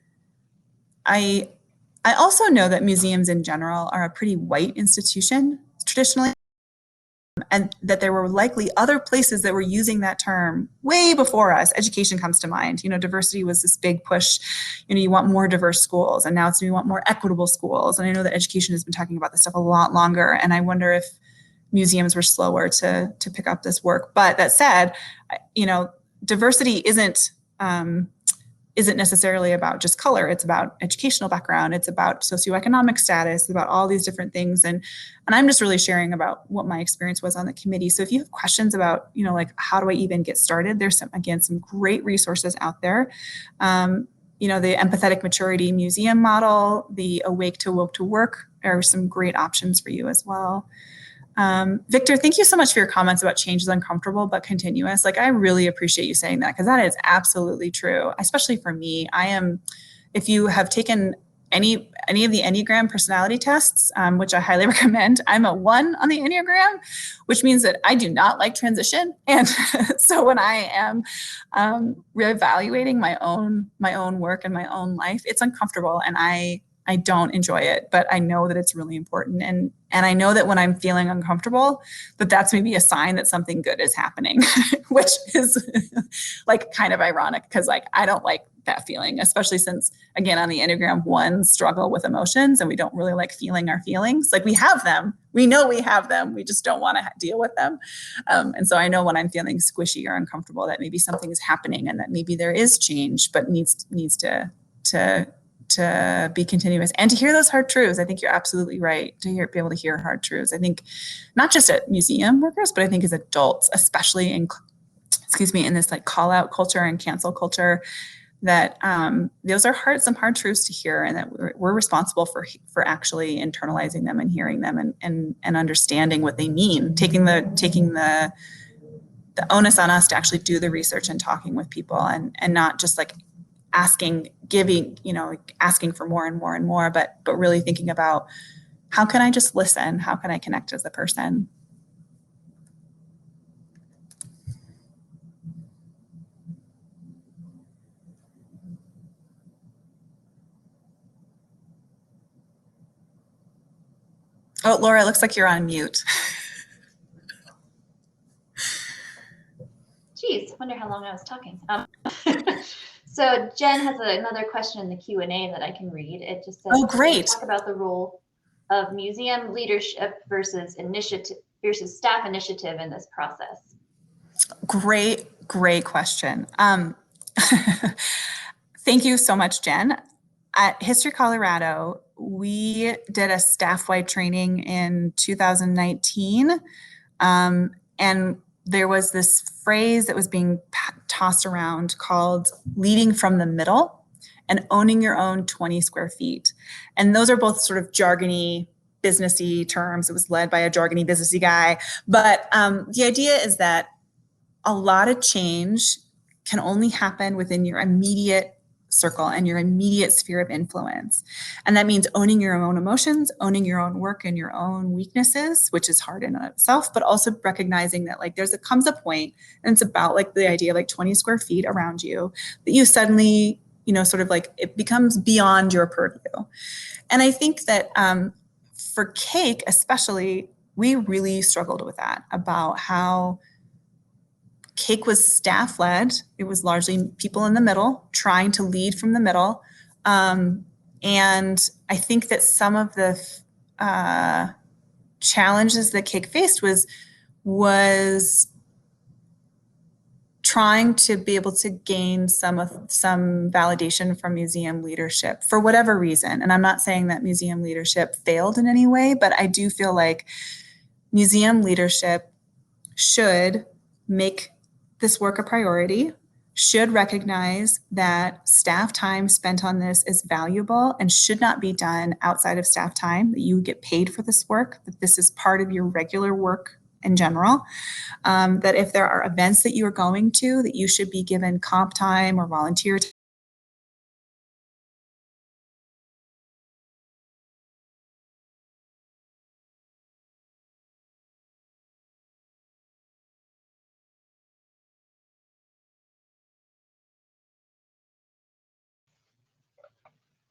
Speaker 1: I also know that museums in general are a pretty white institution traditionally, and that there were likely other places that were using that term way before us. Education comes to mind. You know, diversity was this big push. You know, you want more diverse schools, and now it's you want more equitable schools. And I know that education has been talking about this stuff a lot longer. And I wonder if museums were slower to pick up this work. But that said, you know, diversity isn't necessarily about just color. It's about educational background. It's about socioeconomic status, it's about all these different things. And I'm just really sharing about what my experience was on the committee. So if you have questions about, you know, like how do I even get started? There's some great resources out there. You know, the Empathetic Maturity Museum model, the Awake to Woke to Work are some great options for you as well. Victor, thank you so much for your comments about change is uncomfortable but continuous. Like, I really appreciate you saying that, because that is absolutely true, especially for me. If you have taken any of the Enneagram personality tests, which I highly recommend, I'm a 1 on the Enneagram, which means that I do not like transition. And so when I am reevaluating my own work and my own life, it's uncomfortable, and I don't enjoy it, but I know that it's really important. And I know that when I'm feeling uncomfortable, that's maybe a sign that something good is happening, which is like kind of ironic, because like I don't like that feeling, especially since, again, on the Enneagram 1 struggle with emotions, and we don't really like feeling our feelings. Like, we have them, we know we have them, we just don't want to deal with them. And so I know when I'm feeling squishy or uncomfortable, that maybe something is happening, and that maybe there is change, but needs to be continuous, and to hear those hard truths. I think you're absolutely right, to be able to hear hard truths. I think not just at museum workers, but I think as adults, especially in this like call out culture and cancel culture, that those are some hard truths to hear, and that we're responsible for actually internalizing them and hearing them and understanding what they mean, taking the onus on us to actually do the research and talking with people, and not just like asking for more and more and more, but really thinking about, how can I just listen? How can I connect as a person? Oh, Laura, it looks like you're on mute.
Speaker 2: Geez, wonder how long I was talking. So Jen has another question in the Q&A that I can read. It just says,
Speaker 1: oh, great.
Speaker 2: Talk about the role of museum leadership versus staff initiative in this process.
Speaker 1: Great question. Thank you so much, Jen. At History Colorado, we did a staff-wide training in 2019, and there was this phrase that was being tossed around called leading from the middle and owning your own 20 square feet. And those are both sort of jargony, businessy terms. It was led by a jargony, businessy guy. But the idea is that a lot of change can only happen within your immediate circle and your immediate sphere of influence. And that means owning your own emotions, owning your own work and your own weaknesses, which is hard in itself, but also recognizing that like comes a point, and it's about like the idea of like 20 square feet around you, that you suddenly, sort of like it becomes beyond your purview. And I think that for CAIC especially, we really struggled with that, about how CAIC was staff-led. It was largely people in the middle, trying to lead from the middle. And I think that some of the challenges that CAIC faced was trying to be able to gain some validation from museum leadership for whatever reason. And I'm not saying that museum leadership failed in any way, but I do feel like museum leadership should make this work a priority, should recognize that staff time spent on this is valuable and should not be done outside of staff time, that you get paid for this work, that this is part of your regular work in general, that if there are events that you are going to, that you should be given comp time or volunteer time.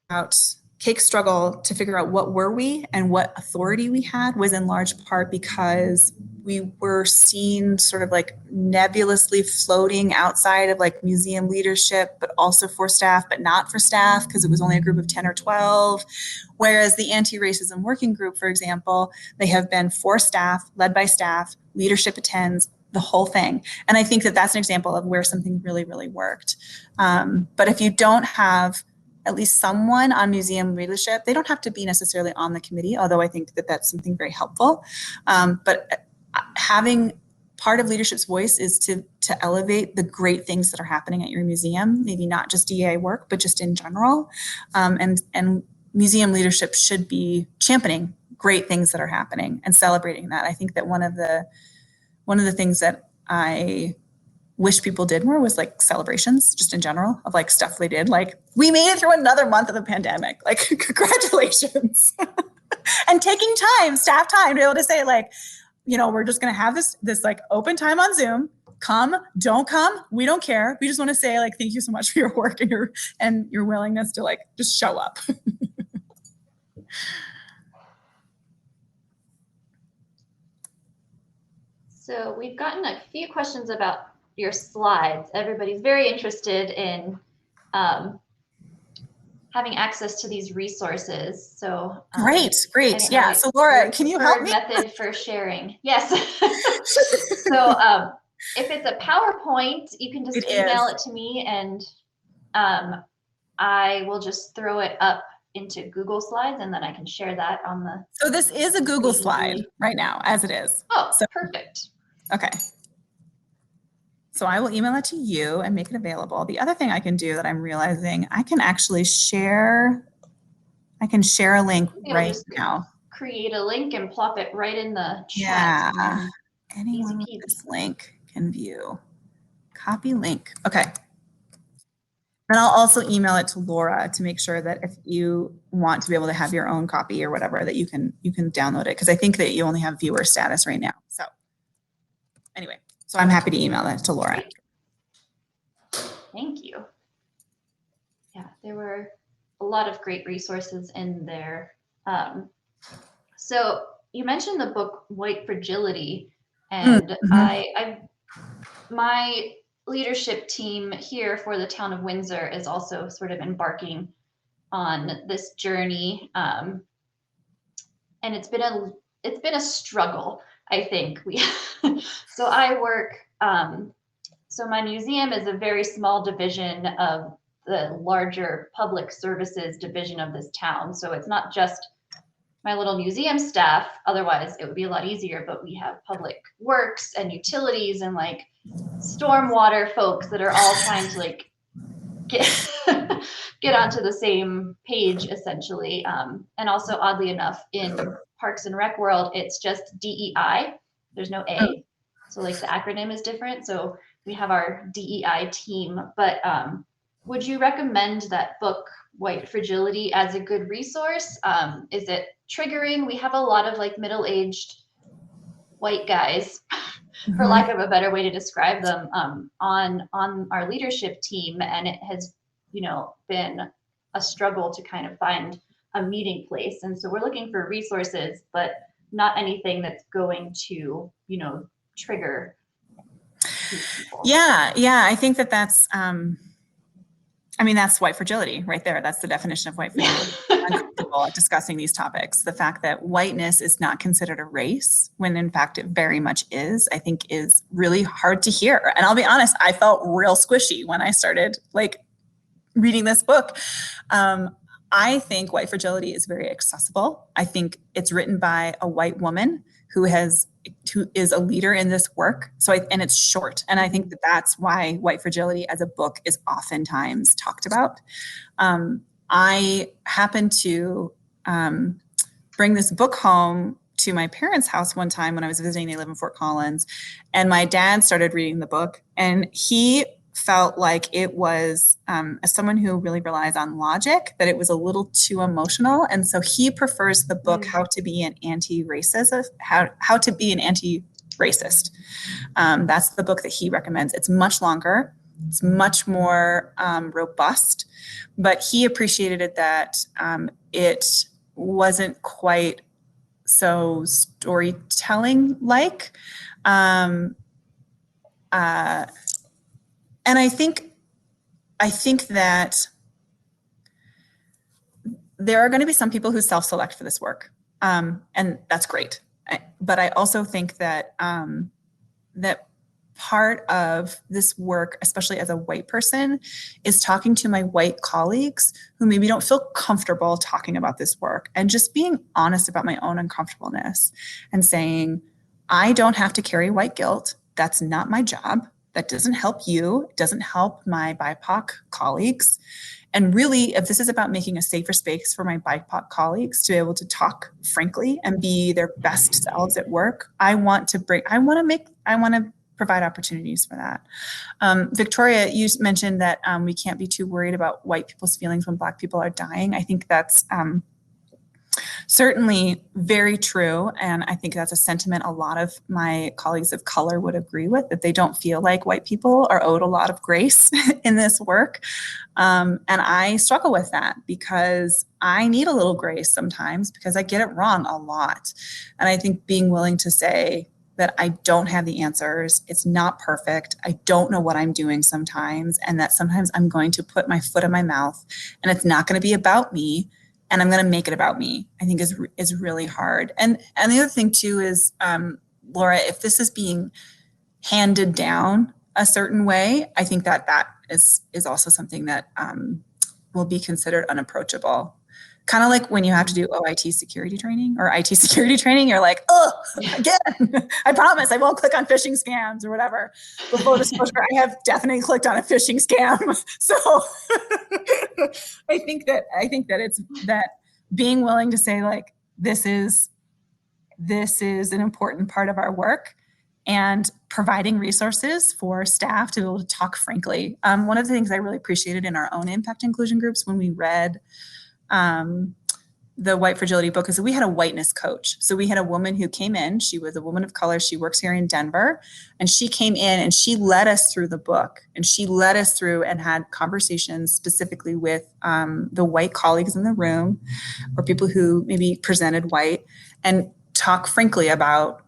Speaker 1: About Cake's struggle to figure out what were we and what authority we had was in large part because we were seen sort of like nebulously floating outside of like museum leadership, but also for staff, but not for staff because it was only a group of 10 or 12. Whereas the anti-racism working group, for example, they have been for staff, led by staff, leadership attends, the whole thing. And I think that that's an example of where something really, really worked. But if you don't have at least someone on museum leadership, they don't have to be necessarily on the committee, although I think that that's something very helpful. But having part of leadership's voice is to elevate the great things that are happening at your museum, maybe not just DEI work, but just in general. And museum leadership should be championing great things that are happening and celebrating that. I think that one of the things that I wish people did more was like celebrations just in general of like stuff they did. Like, we made it through another month of the pandemic, like congratulations. And taking time, staff time to be able to say like, you know, we're just going to have this like open time on Zoom. Come, don't come. We don't care. We just want to say like, thank you so much for your work and your willingness to like, just show up.
Speaker 2: So we've gotten a few questions about your slides. Everybody's very interested in having access to these resources. So
Speaker 1: great. Yeah. So Laura, can you help me?
Speaker 2: Method for sharing. Yes. So if it's a PowerPoint, you can just email it to me and I will just throw it up into Google Slides and then I can share that on the.
Speaker 1: So this is a Google slide right now as it is.
Speaker 2: Oh, so perfect.
Speaker 1: Okay. So I will email it to you and make it available. The other thing I can do that I'm realizing, I can actually share a link right now.
Speaker 2: Create a link and plop it right in the chat.
Speaker 1: Yeah. Anyone with this link can view. Copy link. Okay. Then I'll also email it to Laura to make sure that if you want to be able to have your own copy or whatever, that you can download it, because I think that you only have viewer status right now. So anyway. So I'm happy to email that to Laura.
Speaker 2: Thank you. Yeah, there were a lot of great resources in there. So you mentioned the book White Fragility, and my leadership team here for the town of Windsor is also sort of embarking on this journey, and it's been a struggle. I think so I work, so my museum is a very small division of the larger public services division of this town. So it's not just my little museum staff, otherwise it would be a lot easier, but we have public works and utilities and like stormwater folks that are all trying to like get onto the same page essentially. And also oddly enough, in Parks and Rec world, it's just DEI. There's no A. So like the acronym is different. So we have our DEI team, but would you recommend that book White Fragility as a good resource? Is it triggering? We have a lot of like middle-aged white guys, for lack of a better way to describe them, on our leadership team. And it has, you know, been a struggle to kind of find a meeting place. And so we're looking for resources, but not anything that's going to, you know, trigger people. Yeah, I think that that's, I mean, that's white fragility right there. That's the definition of white fragility.
Speaker 1: uncomfortable at discussing these topics. The fact that whiteness is not considered a race, when in fact it very much is, I think is really hard to hear. And I'll be honest, I felt real squishy when I started like reading this book. I think White Fragility is very accessible. I think it's written by a white woman who is a leader in this work. And it's short. And I think that that's why White Fragility as a book is oftentimes talked about. I happened to bring this book home to my parents' house one time when I was visiting. They live in Fort Collins. And my dad started reading the book, and he felt like it was, as someone who really relies on logic, that it was a little too emotional. And so he prefers the book, How to Be an Anti-Racist, How to Be an Anti-Racist. That's the book that he recommends. It's much longer. It's much more robust, but he appreciated it that it wasn't quite so storytelling-like. And I think that there are going to be some people who self-select for this work, and that's great. But I also think that that part of this work, especially as a white person, is talking to my white colleagues who maybe don't feel comfortable talking about this work, and just being honest about my own uncomfortableness and saying, I don't have to carry white guilt. That's not my job. That doesn't help you. It doesn't help my BIPOC colleagues. And really, if this is about making a safer space for my BIPOC colleagues to be able to talk frankly and be their best selves at work, I want to provide opportunities for that. Victoria, you mentioned that we can't be too worried about white people's feelings when Black people are dying. I think that's certainly very true. And I think that's a sentiment a lot of my colleagues of color would agree with, that they don't feel like white people are owed a lot of grace in this work. And I struggle with that because I need a little grace sometimes because I get it wrong a lot. And I think being willing to say that I don't have the answers, it's not perfect, I don't know what I'm doing sometimes, and that sometimes I'm going to put my foot in my mouth and it's not going to be about me, and I'm going to make it about me, I think is really hard. And the other thing too is, Laura, if this is being handed down a certain way, I think that is also something that will be considered unapproachable. Kind of like when you have to do OIT security training or IT security training, you're like, oh, again, I promise I won't click on phishing scams or whatever. Full disclosure, I have definitely clicked on a phishing scam. So I think that it's that being willing to say like, this is an important part of our work, and providing resources for staff to be able to talk frankly. One of the things I really appreciated in our own impact inclusion groups when we read the White Fragility book is that we had a whiteness coach. So we had a woman who came in, she was a woman of color, she works here in Denver, and she came in and she led us through the book, and she led us through and had conversations specifically with the white colleagues in the room or people who maybe presented white, and talk frankly about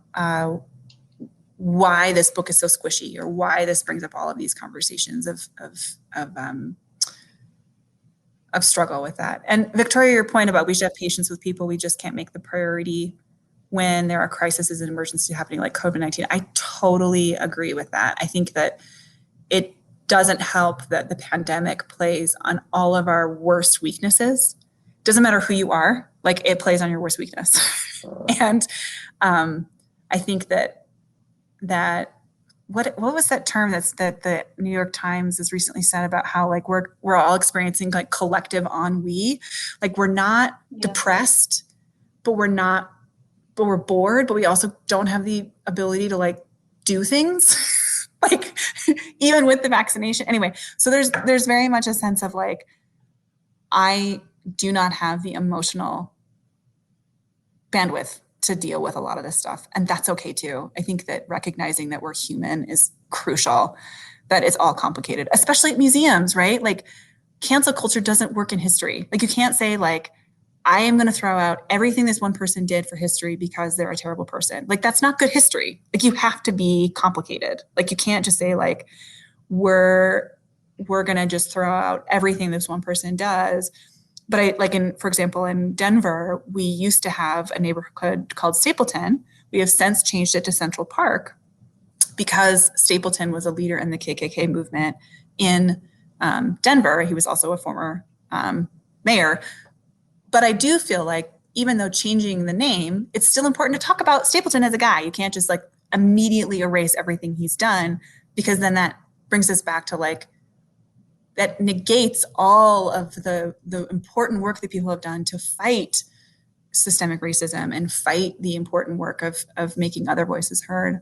Speaker 1: why this book is so squishy or why this brings up all of these conversations of struggle with that. And Victoria, your point about we should have patience with people, we just can't make the priority when there are crises and emergencies happening like COVID-19. I totally agree with that. I think that it doesn't help that the pandemic plays on all of our worst weaknesses. Doesn't matter who you are, like it plays on your worst weakness. And I think that what was that term that the New York Times has recently said about how like we're all experiencing like collective ennui, like we're not depressed, but we're bored, but we also don't have the ability to like do things like even with the vaccination. Anyway, so there's very much a sense of like, I do not have the emotional bandwidth to deal with a lot of this stuff. And that's okay too. I think that recognizing that we're human is crucial, that it's all complicated, especially at museums, right? Like cancel culture doesn't work in history. Like you can't say like, I am going to throw out everything this one person did for history because they're a terrible person. Like that's not good history. Like you have to be complicated. Like you can't just say like, we're going to just throw out everything this one person does But for example, in Denver, we used to have a neighborhood called Stapleton. We have since changed it to Central Park because Stapleton was a leader in the KKK movement in Denver. He was also a former mayor. But I do feel like even though changing the name, it's still important to talk about Stapleton as a guy. You can't just like immediately erase everything he's done, because then that brings us back to like, that negates all of the important work that people have done to fight systemic racism and fight the important work of making other voices heard.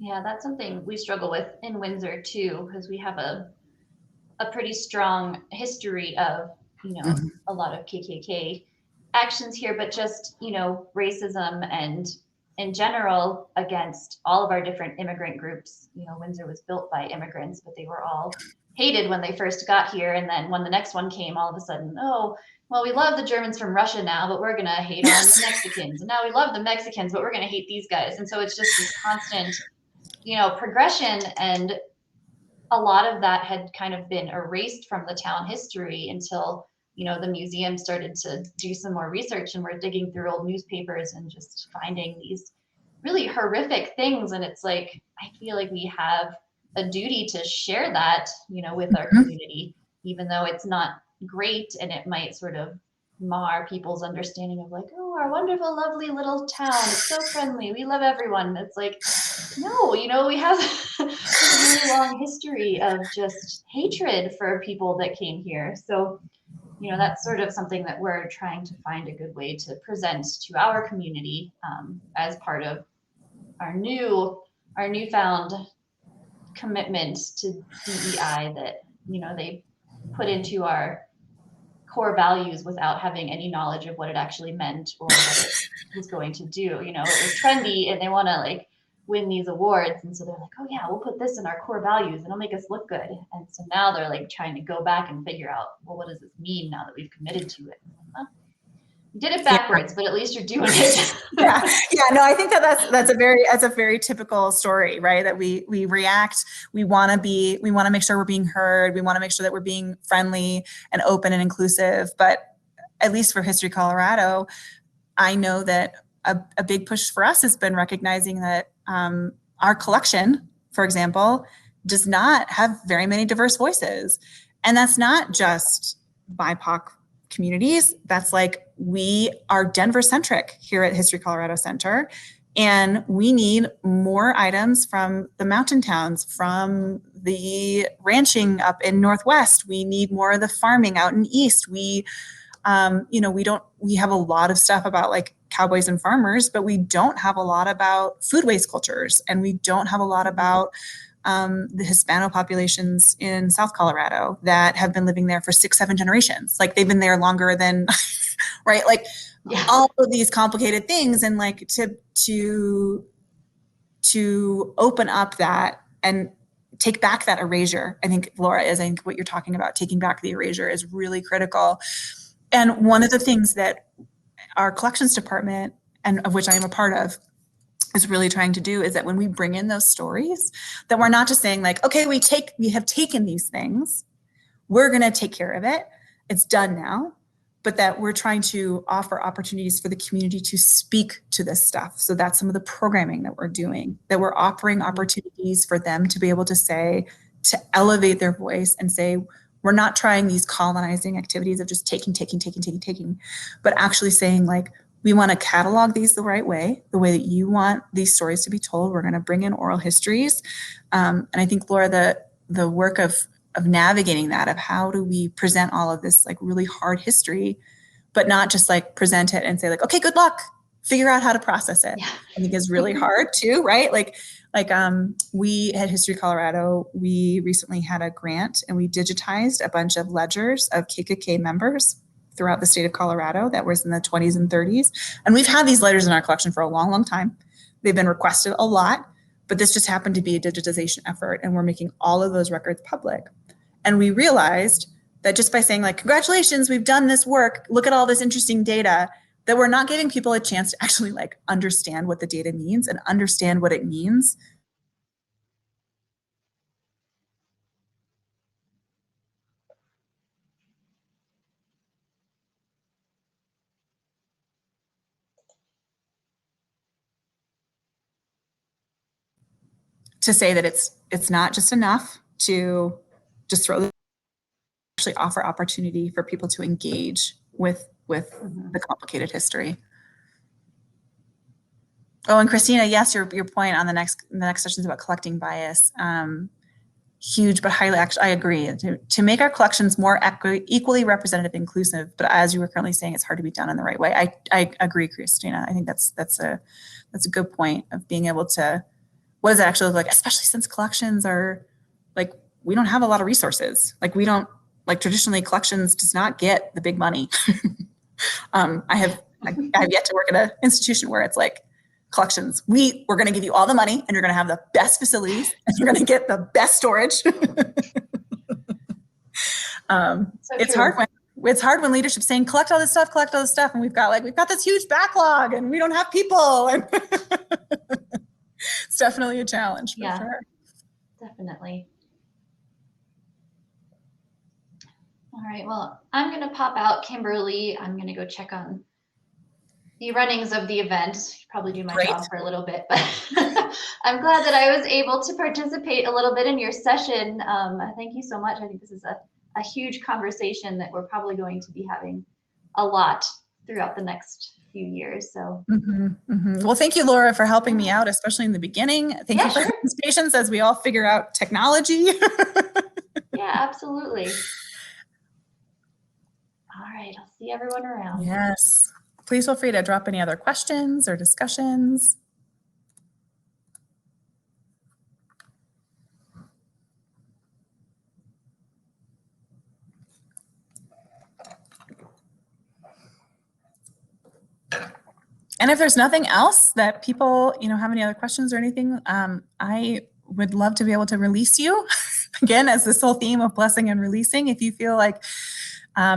Speaker 2: Yeah, that's something we struggle with in Windsor too, because we have a pretty strong history of, a lot of KKK actions here, but just, racism and in general against all of our different immigrant groups. Windsor was built by immigrants, but they were all hated when they first got here. And then when the next one came, all of a sudden, oh, well, we love the Germans from Russia now, but we're going to hate on the Mexicans. And now we love the Mexicans, but we're going to hate these guys. And so it's just this constant, progression. And a lot of that had kind of been erased from the town history until, the museum started to do some more research, and we're digging through old newspapers and just finding these really horrific things. And it's like, I feel like we have a duty to share that, with our community, even though it's not great and it might sort of mar people's understanding of like, oh, our wonderful, lovely little town. It's so friendly. We love everyone. It's like, no, we have a really long history of just hatred for people that came here. So, that's sort of something that we're trying to find a good way to present to our community as part of our newfound commitment to DEI that, they put into our core values without having any knowledge of what it actually meant or what it was going to do. It was trendy and they want to like win these awards. And so they're like, oh yeah, we'll put this in our core values and it'll make us look good. And so now they're like trying to go back and figure out, well, what does this mean now that we've committed to it? You did it backwards, but at least you're doing it.
Speaker 1: Yeah. No, I think that's a very typical story, right? That we react, we want to make sure we're being heard. We want to make sure that we're being friendly and open and inclusive. But at least for History Colorado, I know that a big push for us has been recognizing that our collection, for example, does not have very many diverse voices. And that's not just BIPOC communities. That's like, we are Denver centric here at History Colorado Center. And we need more items from the mountain towns, from the ranching up in Northwest. We need more of the farming out in East. We have a lot of stuff about like cowboys and farmers, but we don't have a lot about food waste cultures. And we don't have a lot about the Hispano populations in South Colorado that have been living there for 6-7 generations. Like they've been there longer than, right? Like all of these complicated things, and like to open up that and take back that erasure. I think, Laura, I think what you're talking about, taking back the erasure, is really critical. And one of the things that our collections department, and of which I am a part of, is really trying to do is that when we bring in those stories, that we're not just saying like, okay, we have taken these things, we're going to take care of it, it's done now, but that we're trying to offer opportunities for the community to speak to this stuff. So that's some of the programming that we're doing, that we're offering opportunities for them to be able to say, to elevate their voice and say, we're not trying these colonizing activities of just taking, but actually saying like, we want to catalog these the right way, the way that you want these stories to be told. We're going to bring in oral histories. And I think, Laura, the work of navigating that, of how do we present all of this like really hard history, but not just like present it and say like, okay, good luck, figure out how to process it. Yeah. I think is really hard too, right? Like we at History Colorado, we recently had a grant and we digitized a bunch of ledgers of KKK members throughout the state of Colorado that was in the 20s and 30s. And we've had these letters in our collection for a long, long time. They've been requested a lot, but this just happened to be a digitization effort, and we're making all of those records public. And we realized that just by saying like, congratulations, we've done this work, look at all this interesting data, that we're not giving people a chance to actually like understand what the data means and understand what it means to say that it's not just enough to just throw, actually offer opportunity for people to engage with the complicated history. Oh, and Christina, yes, your point on the next session is about collecting bias. Huge, but highly, actually, I agree. To make our collections more equally representative, inclusive, but as you were currently saying, it's hard to be done in the right way. I agree, Christina. I think that's a good point of being able to, what does it actually look like, especially since collections are like, we don't have a lot of resources. Like we don't, like traditionally collections does not get the big money. I have yet to work at an institution where it's like, collections, we're going to give you all the money and you're going to have the best facilities and you're going to get the best storage. It's hard when leadership's saying collect all this stuff, and we've got this huge backlog and we don't have people, and it's definitely a challenge for sure.
Speaker 2: Definitely. All right, well, I'm going to pop out, Kimberly. I'm going to go check on the runnings of the event, probably do my job for a little bit, but I'm glad that I was able to participate a little bit in your session. Thank you so much. I think this is a huge conversation that we're probably going to be having a lot throughout the next few years. So,
Speaker 1: Well, thank you, Laura, for helping me out, especially in the beginning. Thank you for your patience as we all figure out technology.
Speaker 2: Yeah, absolutely. All right, I'll see everyone around.
Speaker 1: Yes. Please feel free to drop any other questions or discussions. And if there's nothing else that people, have any other questions or anything, I would love to be able to release you. Again, as this whole theme of blessing and releasing, if you feel like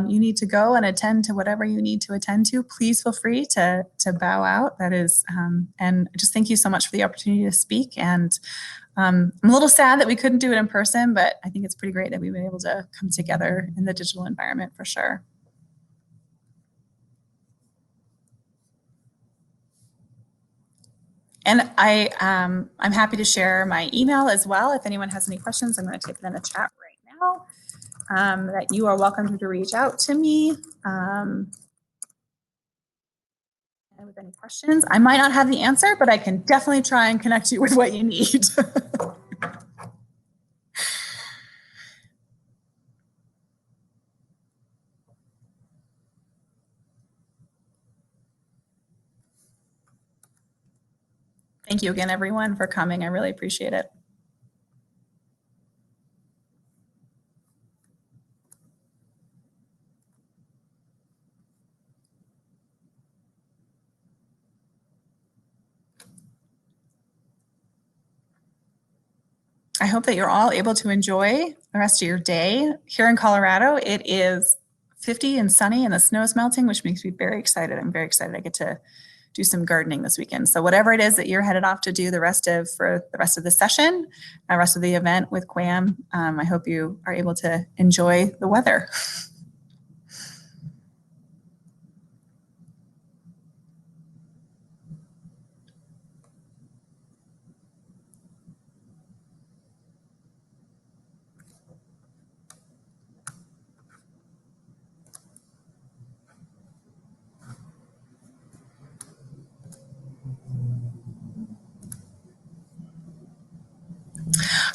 Speaker 1: you need to go and attend to whatever you need to attend to, please feel free to bow out. That is, and just thank you so much for the opportunity to speak. And I'm a little sad that we couldn't do it in person, but I think it's pretty great that we've been able to come together in the digital environment for sure. And I'm happy to share my email as well. If anyone has any questions, I'm going to type it in the chat right now. That you are welcome to reach out to me. And with any questions, I might not have the answer, but I can definitely try and connect you with what you need. Thank you again, everyone, for coming. I really appreciate it. I hope that you're all able to enjoy the rest of your day. Here in Colorado, it is 50 and sunny and the snow is melting, which makes me very excited. I'm very excited I get to do some gardening this weekend. So whatever it is that you're headed off to do for the rest of the session, the rest of the event with CWAM, I hope you are able to enjoy the weather.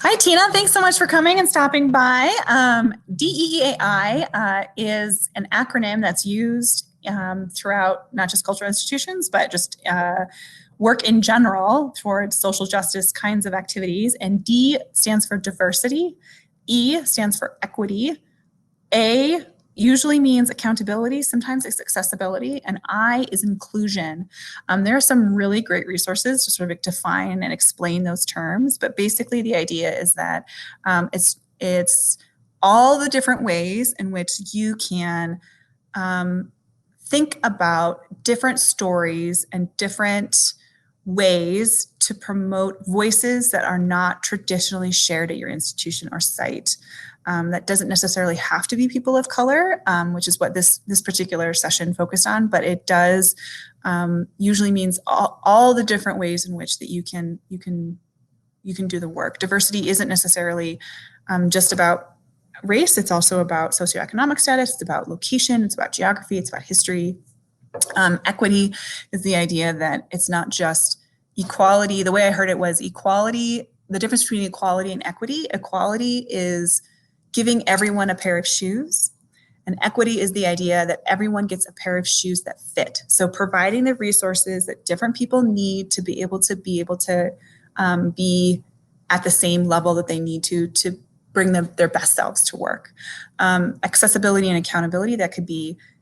Speaker 1: Hi, Tina. Thanks so much for coming and stopping by. DEAI is an acronym that's used throughout not just cultural institutions, but just work in general towards social justice kinds of activities. And D stands for diversity, E stands for equity, A usually means accountability, sometimes it's accessibility, and I is inclusion. There are some really great resources to sort of define and explain those terms, but basically the idea is that it's all the different ways in which you can think about different stories and different ways to promote voices that are not traditionally shared at your institution or site. That doesn't necessarily have to be people of color, which is what this particular session focused on, but it does usually means all the different ways in which that you can do the work. Diversity isn't necessarily just about race. It's also about socioeconomic status. It's about location. It's about geography. It's about history. Equity is the idea that it's not just equality. The way I heard it was equality. The difference between equality and equity. Equality is giving everyone a pair of shoes. And equity is the idea that everyone gets a pair of shoes that fit. So providing the resources that different people need to be able to be at the same level that they need to bring their best selves to work. Accessibility and accountability,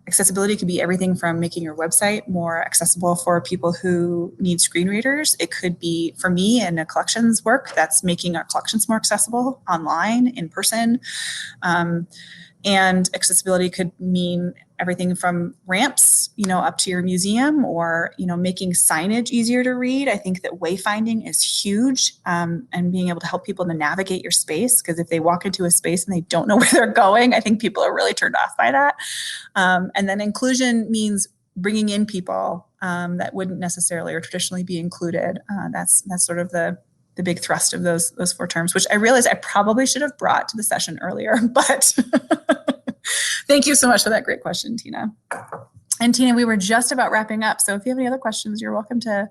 Speaker 1: accessibility could be everything from making your website more accessible for people who need screen readers. It could be, for me in a collections work, that's making our collections more accessible online, in person. And accessibility could mean everything from ramps, up to your museum, or, making signage easier to read. I think that wayfinding is huge, and being able to help people to navigate your space, because if they walk into a space and they don't know where they're going, I think people are really turned off by that. And then inclusion means bringing in people that wouldn't necessarily or traditionally be included. That's sort of the big thrust of those 4 terms, which I realize I probably should have brought to the session earlier, but thank you so much for that great question, Tina. And Tina, we were just about wrapping up. So if you have any other questions, you're welcome to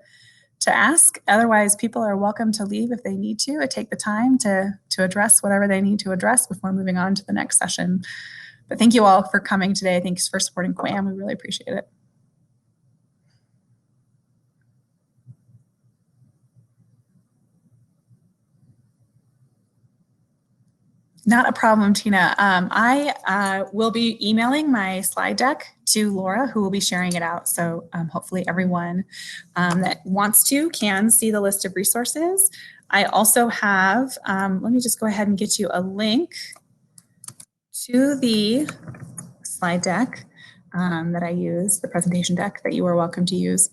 Speaker 1: ask. Otherwise, people are welcome to leave if they need to take the time to address whatever they need to address before moving on to the next session. But thank you all for coming today. Thanks for supporting CWAM. We really appreciate it. Not a problem, Tina. I will be emailing my slide deck to Laura, who will be sharing it out. So hopefully everyone that wants to can see the list of resources. I also have, let me just go ahead and get you a link to the slide deck that I use, the presentation deck that you are welcome to use.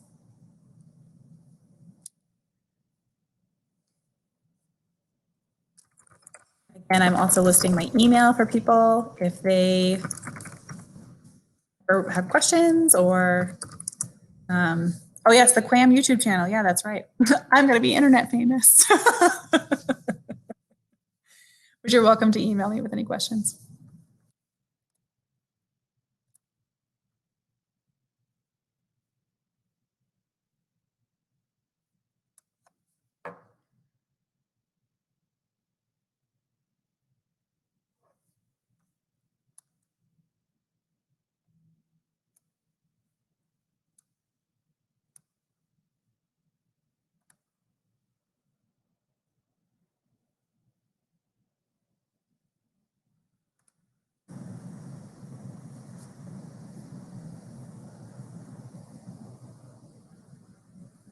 Speaker 1: And I'm also listing my email for people if they have questions or, oh yes, the CWAM YouTube channel. Yeah, that's right. I'm going to be internet famous. But you're welcome to email me with any questions.